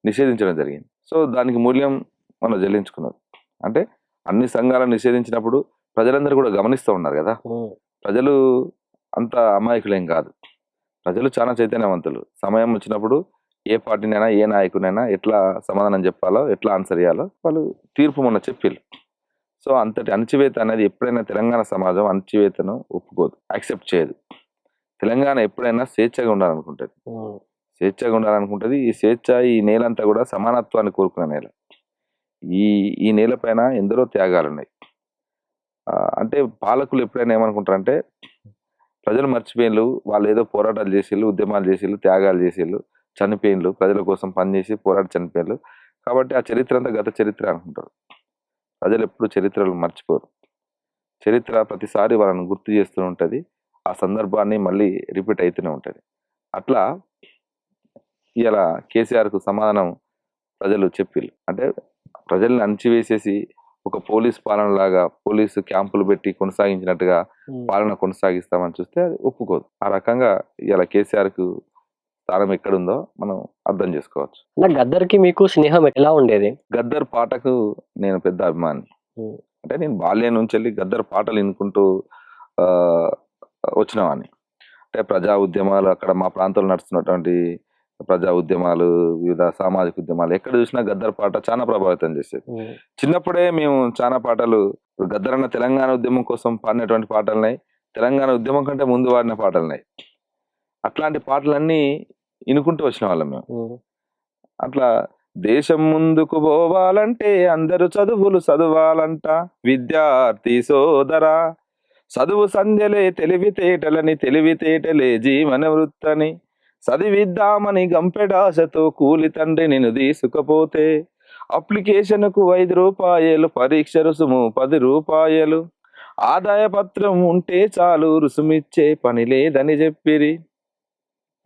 నిషేధించడం జరిగింది. సో దానికి మూల్యం మనం చెల్లించుకున్నారు. అంటే అన్ని సంఘాలను నిషేధించినప్పుడు ప్రజలందరూ కూడా గమనిస్తూ ఉన్నారు కదా, ప్రజలు అంత అమాయకులేం కాదు, ప్రజలు చాలా చైతన్యవంతులు. సమయం వచ్చినప్పుడు ఏ పార్టీనైనా, ఏ నాయకునైనా ఎట్లా సమాధానం చెప్పాలో, ఎట్లా ఆన్సర్ చేయాలో వాళ్ళు తీర్పు మొన్న చెప్పిళ్ళు. సో అంతటి అణచివేత అనేది ఎప్పుడైనా తెలంగాణ సమాజం అణచివేతను ఒప్పుకోదు, యాక్సెప్ట్ చేయదు. తెలంగాణ ఎప్పుడైనా స్వేచ్ఛగా ఉండాలనుకుంటుంది. ఈ స్వేచ్ఛ, ఈ నేలంతా కూడా సమానత్వాన్ని కోరుకున్న నేల. ఈ నేల పైన ఎందరో త్యాగాలు ఉన్నాయి. అంటే పాలకులు ఎప్పుడైనా ఏమనుకుంటారంటే, ప్రజలు మర్చిపోయిన్లు, వాళ్ళు ఏదో పోరాటాలు చేసిళ్ళు, ఉద్యమాలు చేసిళ్ళు, త్యాగాలు చేసిళ్ళు, చనిపోయిన్లు, ప్రజల కోసం పనిచేసి పోరాటి చనిపోయిన్లు, కాబట్టి ఆ చరిత్ర అంతా గత చరిత్ర అనుకుంటారు. ప్రజలు ఎప్పుడు చరిత్రలు మర్చిపోరు. చరిత్ర ప్రతిసారి వాళ్ళని గుర్తు చేస్తూ ఉంటుంది, ఆ సందర్భాన్ని మళ్ళీ రిపీట్ అవుతూనే ఉంటుంది. అట్లా ఇలా కేసీఆర్కు సమాధానం ప్రజలు చెప్పిళ్ళు. అంటే ప్రజల్ని అణచివేసేసి ఒక పోలీస్ పాలన లాగా, పోలీసు క్యాంపులు పెట్టి కొనసాగించినట్టుగా పాలన కొనసాగిస్తామని చూస్తే అది ఒప్పుకోదు. ఆ రకంగా ఇలా కేసీఆర్కు స్థానం ఎక్కడుందో మనం అర్థం చేసుకోవచ్చు. గద్దర్కి మీకు స్నేహం ఎలా ఉండేది? గద్దర్ పాటకు నేను పెద్ద అభిమాని. అంటే నేను బాల్యం నుంచి వెళ్ళి గద్దర్ పాటలు వినుకుంటూ వచ్చినవాడిని. అంటే ప్రజా ఉద్యమాలు, అక్కడ మా ప్రాంతంలో నడుస్తున్నటువంటి ప్రజా ఉద్యమాలు, వివిధ సామాజిక ఉద్యమాలు ఎక్కడ చూసినా గద్దర్ పాట చాలా ప్రభావితం చేసేది. చిన్నప్పుడే మేము చాలా పాటలు, గద్దర్ అన్న తెలంగాణ ఉద్యమం కోసం పాడినటువంటి పాటలున్నాయి, తెలంగాణ ఉద్యమం కంటే ముందు పాడిన పాటలున్నాయి. అట్లాంటి పాటలన్నీ వినుకుంటూ వచ్చిన వాళ్ళం మేము. అట్లా దేశం ముందుకు పోవాలంటే అందరూ చదువులు చదవాలంట, విద్యార్థి సోదరా చదువు సంధ్యలే తెలివితేటలని, తెలివితేటలే జీవన వృత్తని, చదివిద్దామని గంపెడాశతో కూలి తండ్రి నిన్ను తీసుకపోతే, అప్లికేషన్కు 5 రూపాయలు, పరీక్ష రుసుము 10 రూపాయలు, ఆదాయ పత్రం ఉంటే చాలు రుసుమిచ్చే పని లేదని చెప్పిరి.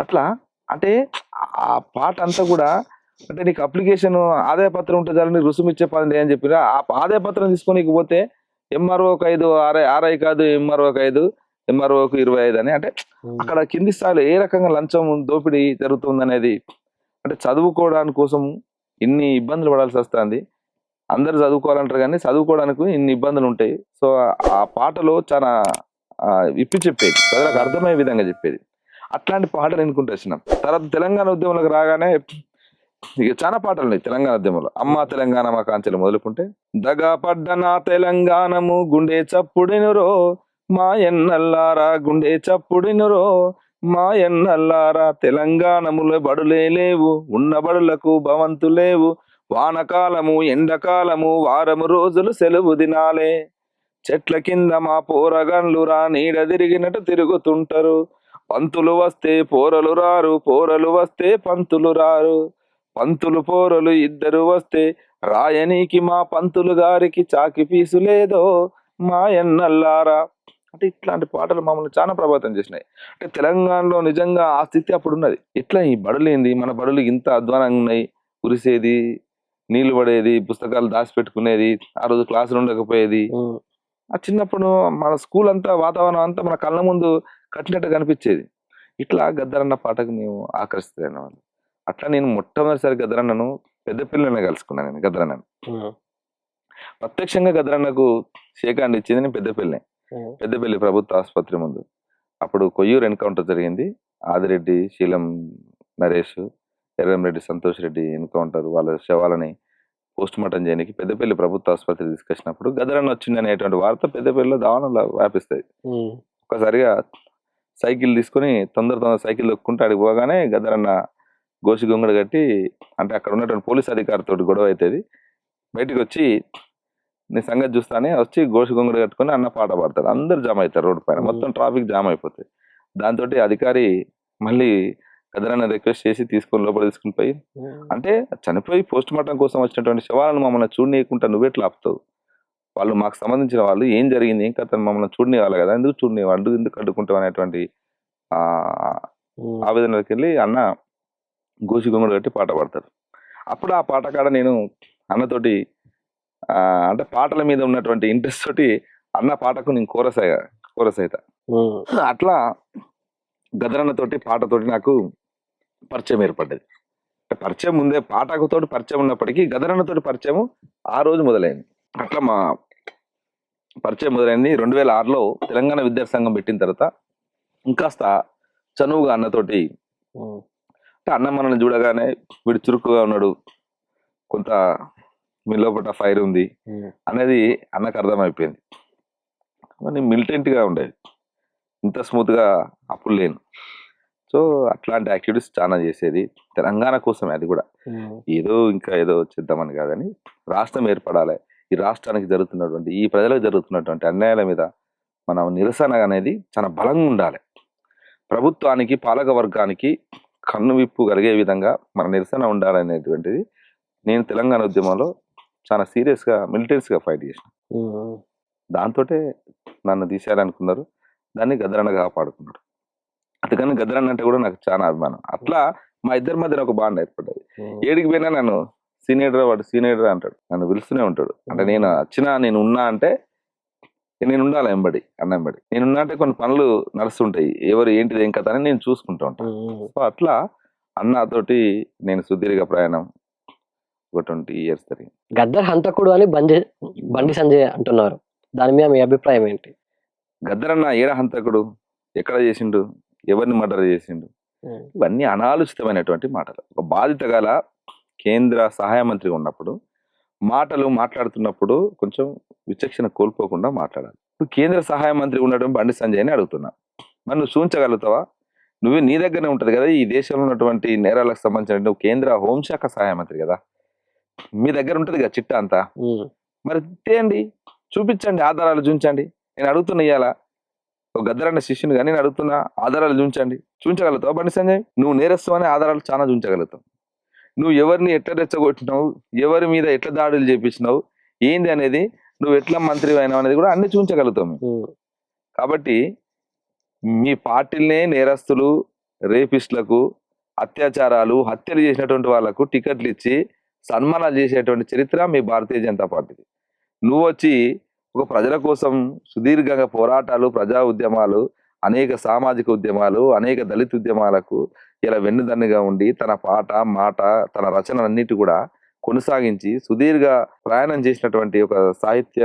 అట్లా అంటే ఆ పాట అంతా కూడా, అంటే నీకు అప్లికేషన్ ఆదాయ పత్రం ఉంటే చాలు నీకు రుసుము ఇచ్చే పని లేదని చెప్పిరా. ఆ ఆదాయ పత్రం తీసుకొని పోతే ఎంఆర్ఓ 5, ఆర్ఐ కాదు ఎంఆర్ఓ 5, ఎంఆర్ఓకు 25 అని. అంటే అక్కడ కింది స్థాయిలో ఏ రకంగా లంచం దోపిడీ జరుగుతుంది అనేది, అంటే చదువుకోవడానికి కోసం ఇన్ని ఇబ్బందులు పడాల్సి వస్తుంది. అందరు చదువుకోవాలంటారు కానీ చదువుకోవడానికి ఇన్ని ఇబ్బందులు ఉంటాయి. సో ఆ పాటలో చాలా విప్పి చెప్పేది, ప్రజలకు అర్థమయ్యే విధంగా చెప్పేది. అట్లాంటి పాటలు ఎన్నుకుంటూ వచ్చినాం. తర్వాత తెలంగాణ ఉద్యమంలోకి రాగానే ఇక చాలా పాటలు ఉన్నాయి తెలంగాణ ఉద్యమంలో. అమ్మ తెలంగాణ మా కాంచెలు మొదలుకుంటే, దగా పడ్డ నా తెలంగాణము గుండె చప్పుడినురో మా ఎన్నల్లారా, గుండె చప్పుడినురో మా ఎన్నల్లారా, తెలంగాణములో బడులే లేవు, ఉన్న బడులకు భవంతు లేవు, వానకాలము ఎండకాలము వారము రోజులు సెలవు దినాలే, చెట్ల కింద మా పోరగన్లురా నీడ తిరిగినట్టు తిరుగుతుంటారు, పంతులు వస్తే పోరలు రారు, పోరలు వస్తే పంతులు రారు, పంతులు పోరలు ఇద్దరు వస్తే రాయనీకి మా పంతులు గారికి చాకి పీసు లేదో మా ఎన్నల్లారా. అంటే ఇట్లాంటి పాటలు మమ్మల్ని చాలా ప్రభావితం చేసినాయి. అంటే తెలంగాణలో నిజంగా ఆ స్థితి అప్పుడు ఉన్నది. ఇట్లా ఈ బడులేంది, మన బడులు ఇంత అధ్వానంగా ఉన్నాయి, కురిసేది, నీళ్లు పడేది, పుస్తకాలు దాచిపెట్టుకునేది, ఆ రోజు క్లాసులు ఉండకపోయేది. ఆ చిన్నప్పుడు మన స్కూల్ అంతా వాతావరణం అంతా మన కళ్ళ ముందు కట్టినట్టు కనిపించేది. ఇట్లా గద్దరన్న పాటకు మేము ఆకర్షితులైన వాళ్ళు. అట్లా నేను మొట్టమొదటిసారి గద్దరన్నను పెద్దపల్లిలోనే కలుసుకున్నాను. నేను గద్దరన్నను ప్రత్యక్షంగా గద్దరన్నకు షేకాండ్ ఇచ్చింది నేను పెద్దపల్లి ప్రభుత్వ ఆసుపత్రి ముందు. అప్పుడు కొయ్యూరు ఎన్కౌంటర్ జరిగింది. ఆదిరెడ్డి, శీలం నరేష్, ఎర్రంరెడ్డి సంతోష్ రెడ్డి ఎన్కౌంటర్, వాళ్ళ శవాలని పోస్ట్ మార్టం చేయడానికి పెద్దపల్లి ప్రభుత్వ ఆసుపత్రి తీసుకొచ్చినప్పుడు గద్దరన్న వచ్చింది అనేటువంటి వార్త పెద్దపల్లిలో దావనంలో వ్యాపిస్తాయి. ఒక్కసారిగా సైకిల్ తీసుకొని తొందర సైకిల్ దొక్కుంటూ అడిగి పోగానే గద్దరన్న గోసి గొంగడు కట్టి, అంటే అక్కడ ఉన్నటువంటి పోలీస్ అధికారితో గొడవ అవుతుంది, బయటకు వచ్చి నీ సంగతి చూస్తానే వచ్చి గోసి గొంగడు కట్టుకొని అన్న పాట పాడతాడు. అందరు జామ్ అవుతారు రోడ్డు పైన, మొత్తం ట్రాఫిక్ జామ్ అయిపోతుంది. దాంతో అధికారి మళ్ళీ గద్దరన్న రిక్వెస్ట్ చేసి తీసుకొని లోపల తీసుకుని పోయి, అంటే చనిపోయి పోస్ట్ మార్టం కోసం వచ్చినటువంటి శవాలను మమ్మల్ని చూడనీయకుండా నువ్వెట్లా ఆపుతావు, వాళ్ళు మాకు సంబంధించిన వాళ్ళు, ఏం జరిగింది ఏం కథ మమ్మల్ని చూడనివ్వాలి కదా, ఎందుకు చూడనివ్వాలి, ఎందుకు అడ్డుకుంటావు అనేటువంటి ఆవేదనకి వెళ్ళి అన్న గోసి గొంగడు కట్టి పాట పాడతాడు. అప్పుడు ఆ పాట కాడ నేను అన్నతోటి అంటే పాటల మీద ఉన్నటువంటి ఇంట్రెస్ట్ తోటి అన్న పాటకు నేను కోరస్ అవుతా. అట్లా గద్దరన్నతోటి పాటతోటి నాకు పరిచయం ఏర్పడ్డది. పరిచయం ముందే పాటకుతోటి పరిచయం ఉన్నప్పటికీ గద్దరన్నతోటి పరిచయం ఆ రోజు మొదలైంది. అట్లా మా పరిచయం మొదలైంది 2006లో తెలంగాణ విద్యార్థి సంఘం పెట్టిన తర్వాత. ఇంకాస్త చనువుగా అన్నతోటి, అంటే అన్న మనల్ని చూడగానే వీడు చురుకుగా ఉన్నాడు, కొంత మీ లోపల ఫైర్ ఉంది అనేది అన్నకు అర్థమైపోయింది. నేను మిలిటెంట్ గా ఉండేది, ఇంత స్మూత్ గా అప్పుడు లేను. సో అట్లాంటి యాక్టివిటీస్ చాలా చేసేది తెలంగాణ కోసమే. అది కూడా ఏదో చేద్దామని కాదని, రాష్ట్రం ఏర్పడాలి, ఈ రాష్ట్రానికి జరుగుతున్నటువంటి, ఈ ప్రజలకు జరుగుతున్నటువంటి అన్యాయాల మీద మన నిరసన అనేది చాలా బలంగా ఉండాలి. ప్రభుత్వానికి, పాలక వర్గానికి కన్ను విప్పు కలిగే విధంగా మన నిరసన ఉండాలనేటువంటిది నేను తెలంగాణ ఉద్యమంలో చాలా సీరియస్గా మిలిటరీస్గా ఫైట్ చేసిన. దాంతో నన్ను తీసేయాలనుకున్నారు, దాన్ని గద్దరన్న కాపాడుకున్నాడు. అందుకని గద్దరన్న అంటే కూడా నాకు చాలా అభిమానం. అట్లా మా ఇద్దరి మధ్యన ఒక బాండ్ ఏర్పడ్డది. ఏడికి పోయినా నన్ను సీనియర్ వాడు సీనియర్ అంటాడు, నన్ను పిలుస్తూనే ఉంటాడు. అంటే నేను ఉన్నా అంటే నేను ఉండాలి ఎంబడి, అన్న ఎంబడి నేనున్నా అంటే కొన్ని పనులు నడుస్తుంటాయి, ఎవరు ఏంటిది ఏం కథ అని నేను చూసుకుంటూ ఉంటాను. సో అట్లా అన్నతోటి నేను సుదీర్ఘ ప్రయాణం 20 years జరిగింది. గద్దర్ హంతకుడు అని బండి సంజయ్ అంటున్నారు, దాని మీద మీ అభిప్రాయం ఏంటి? గద్దరన్న ఏడ హంతకుడు, ఎక్కడ చేసిండు, ఎవరిని మర్డర్ చేసిండు, ఇవన్నీ అనాలోచితమైనటువంటి మాటలు. ఒక బాధిత గల కేంద్ర సహాయ మంత్రి ఉన్నప్పుడు మాట్లాడుతున్నప్పుడు కొంచెం విచక్షణ కోల్పోకుండా మాట్లాడాలి. ఇప్పుడు కేంద్ర సహాయ మంత్రి ఉండడం బండి సంజయ్ని అడుగుతున్నా, మరి నువ్వు సూచించగలుగుతావా? నీ దగ్గరనే ఉంటది కదా ఈ దేశంలో ఉన్నటువంటి నేరాలకు సంబంధించిన, నువ్వు కేంద్ర హోంశాఖ సహాయ మంత్రి కదా, మీ దగ్గర ఉంటది కదా చిట్టా అంతా, మరి తేయండి, చూపించండి, ఆధారాలు చూపించండి. నేను అడుగుతున్నా, ఇయ్యాల ఒక గద్దరన్న శిష్యుని కానీ నేను అడుగుతున్నా, ఆధారాలు చూపించగలుగుతావు బండి సంజయ్? నువ్వు నేరస్తు అనే ఆధారాలు చాలా చూపించగలుగుతావు. నువ్వు ఎవరిని ఎట్లా రెచ్చగొట్టినావు, ఎవరి మీద ఎట్లా దాడులు చేపించినావు, ఏంది అనేది, నువ్వు ఎట్లా మంత్రి అయినావు అనేది కూడా అన్ని చూపించగలుగుతావు. కాబట్టి మీ పార్టీలనే నేరస్తులు, రేపిస్టులకు, అత్యాచారాలు, హత్యలు చేసినటువంటి వాళ్లకు టికెట్లు ఇచ్చి సన్మానాలు చేసేటువంటి చరిత్ర మీ భారతీయ జనతా పార్టీది. నువ్వు వచ్చి ఒక ప్రజల కోసం సుదీర్ఘంగా పోరాటాలు, ప్రజా ఉద్యమాలు, అనేక సామాజిక ఉద్యమాలు, అనేక దళిత ఉద్యమాలకు ఇలా వెన్నుదన్నుగా ఉండి తన పాట, మాట, తన రచనలన్నిటి కూడా కొనసాగించి సుదీర్ఘ ప్రయాణం చేసినటువంటి ఒక సాహిత్య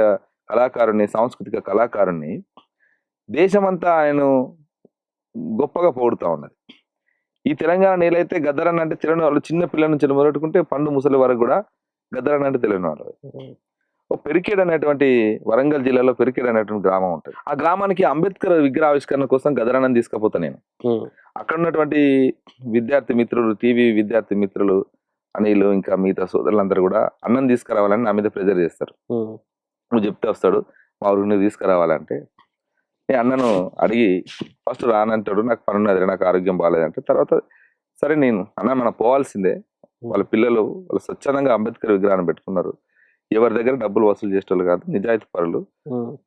కళాకారుని, సాంస్కృతిక కళాకారుని దేశమంతా ఆయన గొప్పగా పొగుడుతా ఉన్నది. ఈ తెలంగాణ నేలైతే గద్దరన్న అంటే తెలియని వాళ్ళు చిన్న పిల్లల నుంచి మొదలుకుంటే పండు ముసలి వరకు కూడా గద్దరన్న అంటే తెలియని వాళ్ళు. ఓ పెరికేడ్ అనేటువంటి వరంగల్ జిల్లాలో పెరికేడ్ అనేటువంటి గ్రామం ఉంటుంది. ఆ గ్రామానికి అంబేద్కర్ విగ్రహ ఆవిష్కరణ కోసం గద్దరన్నని తీసుకుపోతా నేను. అక్కడ ఉన్నటువంటి విద్యార్థి మిత్రులు, టీవీ విద్యార్థి మిత్రులు, అనిలు, ఇంకా మిగతా సోదరులందరూ కూడా అన్నం తీసుకురావాలని నా మీద ప్రెజర్ చేస్తారు. నువ్వు చెప్తే వస్తాడు, మా ఊరికి నువ్వు తీసుకురావాలంటే నేను అన్నను అడిగి ఫస్ట్ రానంటాడు, నాకు పని ఉన్నది, నాకు ఆరోగ్యం బాగాలేదంటే, తర్వాత సరే నేను అన్న మనం పోవాల్సిందే, వాళ్ళ పిల్లలు వాళ్ళు స్వచ్ఛందంగా అంబేద్కర్ విగ్రహాన్ని పెట్టుకున్నారు, ఎవరి దగ్గర డబ్బులు వసూలు చేసేవాళ్ళు కాదు, నిజాయితీ పరులు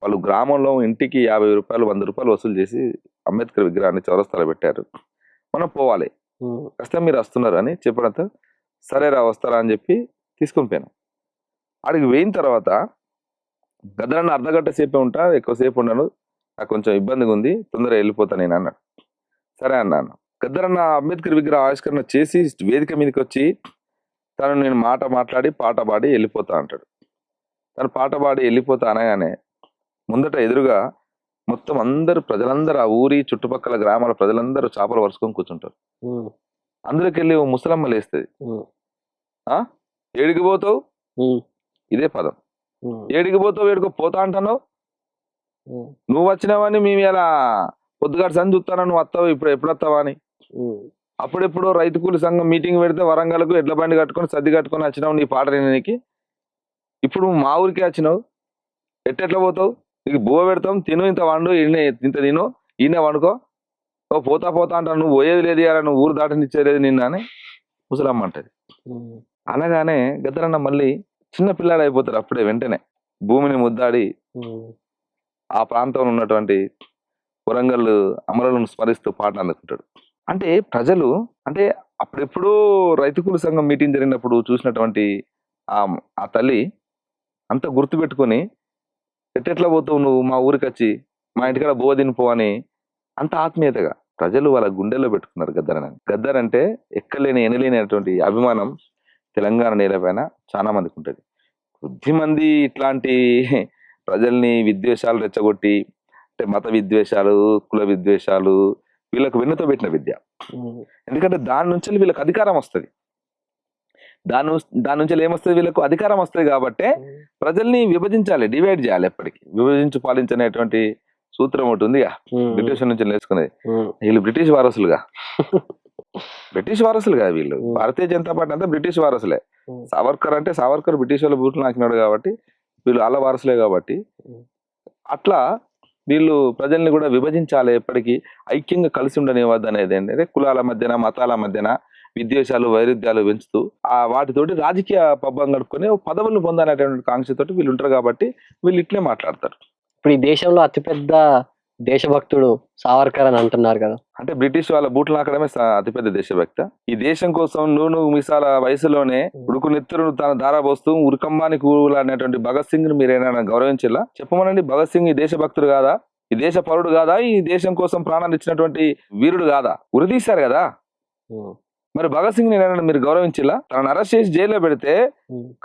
వాళ్ళు. గ్రామంలో ఇంటికి 50 రూపాయలు 100 రూపాయలు వసూలు చేసి అంబేద్కర్ విగ్రహాన్ని చౌరస్తాలో పెట్టారు, మనం పోవాలి, ఖచ్చితంగా మీరు వస్తున్నారు అని చెప్పడంతో సరేరా వస్తారా అని చెప్పి తీసుకొని పోయాను. అడిగి పోయిన తర్వాత గద్దరన్న అర్ధగంట సేపే ఉంటా, ఎక్కువసేపు ఉన్నాను, నాకు కొంచెం ఇబ్బందిగా ఉంది, తొందరగా వెళ్ళిపోతా నేను అన్నాడు. సరే అన్నాను. గద్దరన్న అంబేద్కర్ విగ్రహ ఆవిష్కరణ చేసి వేదిక మీదకి వచ్చి తను నేను మాట మాట్లాడి పాట పాడి వెళ్ళిపోతా అంటాడు. తను పాట పాడి వెళ్ళిపోతా అనగానే ముందట ఎదురుగా మొత్తం అందరు ప్రజలందరూ, ఆ ఊరి చుట్టుపక్కల గ్రామాల ప్రజలందరూ చేపలు వరుసుకొని కూర్చుంటారు. అందులోకి వెళ్ళి ఓ ముసలమ్మ లేస్తుంది. ఏడికి పోతావు, ఇదే పదం, ఏడికి పోతావు, ఏడుకో పోతా అంటున్నావు, నువ్వు వచ్చినావని మేము ఇలా పొద్దుగాడు సని చూస్తాను, నువ్వు వస్తావు, ఇప్పుడు ఎప్పుడు వస్తావా అని. అప్పుడెప్పుడు రైతు కూలి సంఘం మీటింగ్ పెడితే వరంగల్కు ఎడ్ల బండి కట్టుకొని సర్ది కట్టుకొని వచ్చినావు నీ పాట వినడానికి. ఇప్పుడు నువ్వు మా ఊరికే వచ్చినావు, ఎట్టెట్లా పోతావు, నీకు బువ్వ పెడతాం, తిను, ఇంత వండు, ఇంత తిను, ఈయన వండుకో, ఓ పోతా పోతా అంటాను, నువ్వు పోయేది లేదు ఇలా, నువ్వు ఊరు దాటనిచ్చేది నిన్న అని ముసలమ్మ అంటది. అనగానే గద్దరన్న మళ్ళీ చిన్న పిల్లాడు అయిపోతారు అప్పుడే, వెంటనే భూమిని ముద్దాడి ఆ ప్రాంతంలో ఉన్నటువంటి వరంగల్ అమరులను స్మరిస్తూ పాట అందుకుంటాడు. అంటే ప్రజలు, అంటే అప్పుడెప్పుడూ రైతు కూలి సంఘం మీటింగ్ జరిగినప్పుడు చూసినటువంటి ఆ తల్లి అంత గుర్తు పెట్టుకొని ఎట్టెట్లా పోతావు నువ్వు మా ఊరికి వచ్చి, మా ఇంటికాడ బువ్వ తినిపో అని అంత ఆత్మీయతగా ప్రజలు వాళ్ళ గుండెల్లో పెట్టుకున్నారు గద్దరని. గద్దర్ అంటే ఎక్కలేని ఎనలేనటువంటి అభిమానం తెలంగాణ నేలపైన చాలా మందికి ఉంటుంది. కొద్దిమంది ఇట్లాంటి ప్రజల్ని విద్వేషాలు రెచ్చగొట్టి, అంటే మత విద్వేషాలు, కుల విద్వేషాలు వీళ్ళకు వెన్నుతో పెట్టిన విద్య. ఎందుకంటే దాని నుంచి వీళ్ళకి అధికారం వస్తుంది, దాని నుంచి ఏమొస్తుంది, వీళ్ళకు అధికారం వస్తుంది. కాబట్టి ప్రజల్ని విభజించాలి, డివైడ్ చేయాలి. ఎప్పటికీ విభజించి పాలించనేటువంటి సూత్రం ఒకటి ఉంది బ్రిటిష్ నుంచి నేర్చుకునేది. వీళ్ళు బ్రిటిష్ వారసులుగా వీళ్ళు భారతీయ జనతా పార్టీ అంతా బ్రిటిష్ వారసులే. సావర్కర్ అంటే సావర్కర్ బ్రిటిష్ వాళ్ళ బూట్లు నాకినాడు కాబట్టి వీళ్ళు వాళ్ళ వారసులే. కాబట్టి అట్లా వీళ్ళు ప్రజల్ని కూడా విభజించాలి, ఎప్పటికీ ఐక్యంగా కలిసి ఉండనివ్వద్దు అనేది ఏంటంటే కులాల మధ్యన, మతాల మధ్యన విద్వేషాలు, వైరుధ్యాలు పెంచుతూ వాటితోటి రాజకీయ పబ్బం గడుపుకొని పదవులను పొందాలనేటువంటి కాంక్షతోటి వీళ్ళు ఉంటారు. కాబట్టి వీళ్ళు ఇట్లే మాట్లాడతారు. ఇప్పుడు ఈ దేశంలో అతిపెద్ద దేశభక్తుడు సావర్కర్ అని అంటున్నారు కదా, అంటే బ్రిటిష్ వాళ్ళ బూట్లు నాకడమే అతిపెద్ద దేశభక్త. ఈ దేశం కోసం నూనె మిసాల వయసులోనే ఉడుకు నెత్తురు తన ధారాపోస్తూ ఉరికంబానికి కూల అనేటువంటి భగత్ సింగ్ ని మీరేమైనా గౌరవించేలా చెప్పమనండి. భగత్ సింగ్ ఈ దేశభక్తుడు కాదా, ఈ దేశ పౌరుడు కాదా, ఈ దేశం కోసం ప్రాణాలు ఇచ్చినటువంటి వీరుడు కాదా? ఉరితీశారు కదా, మరి భగత్ సింగ్ ని మీరు గౌరవించేలా? తనను అరెస్ట్ చేసి జైల్లో పెడితే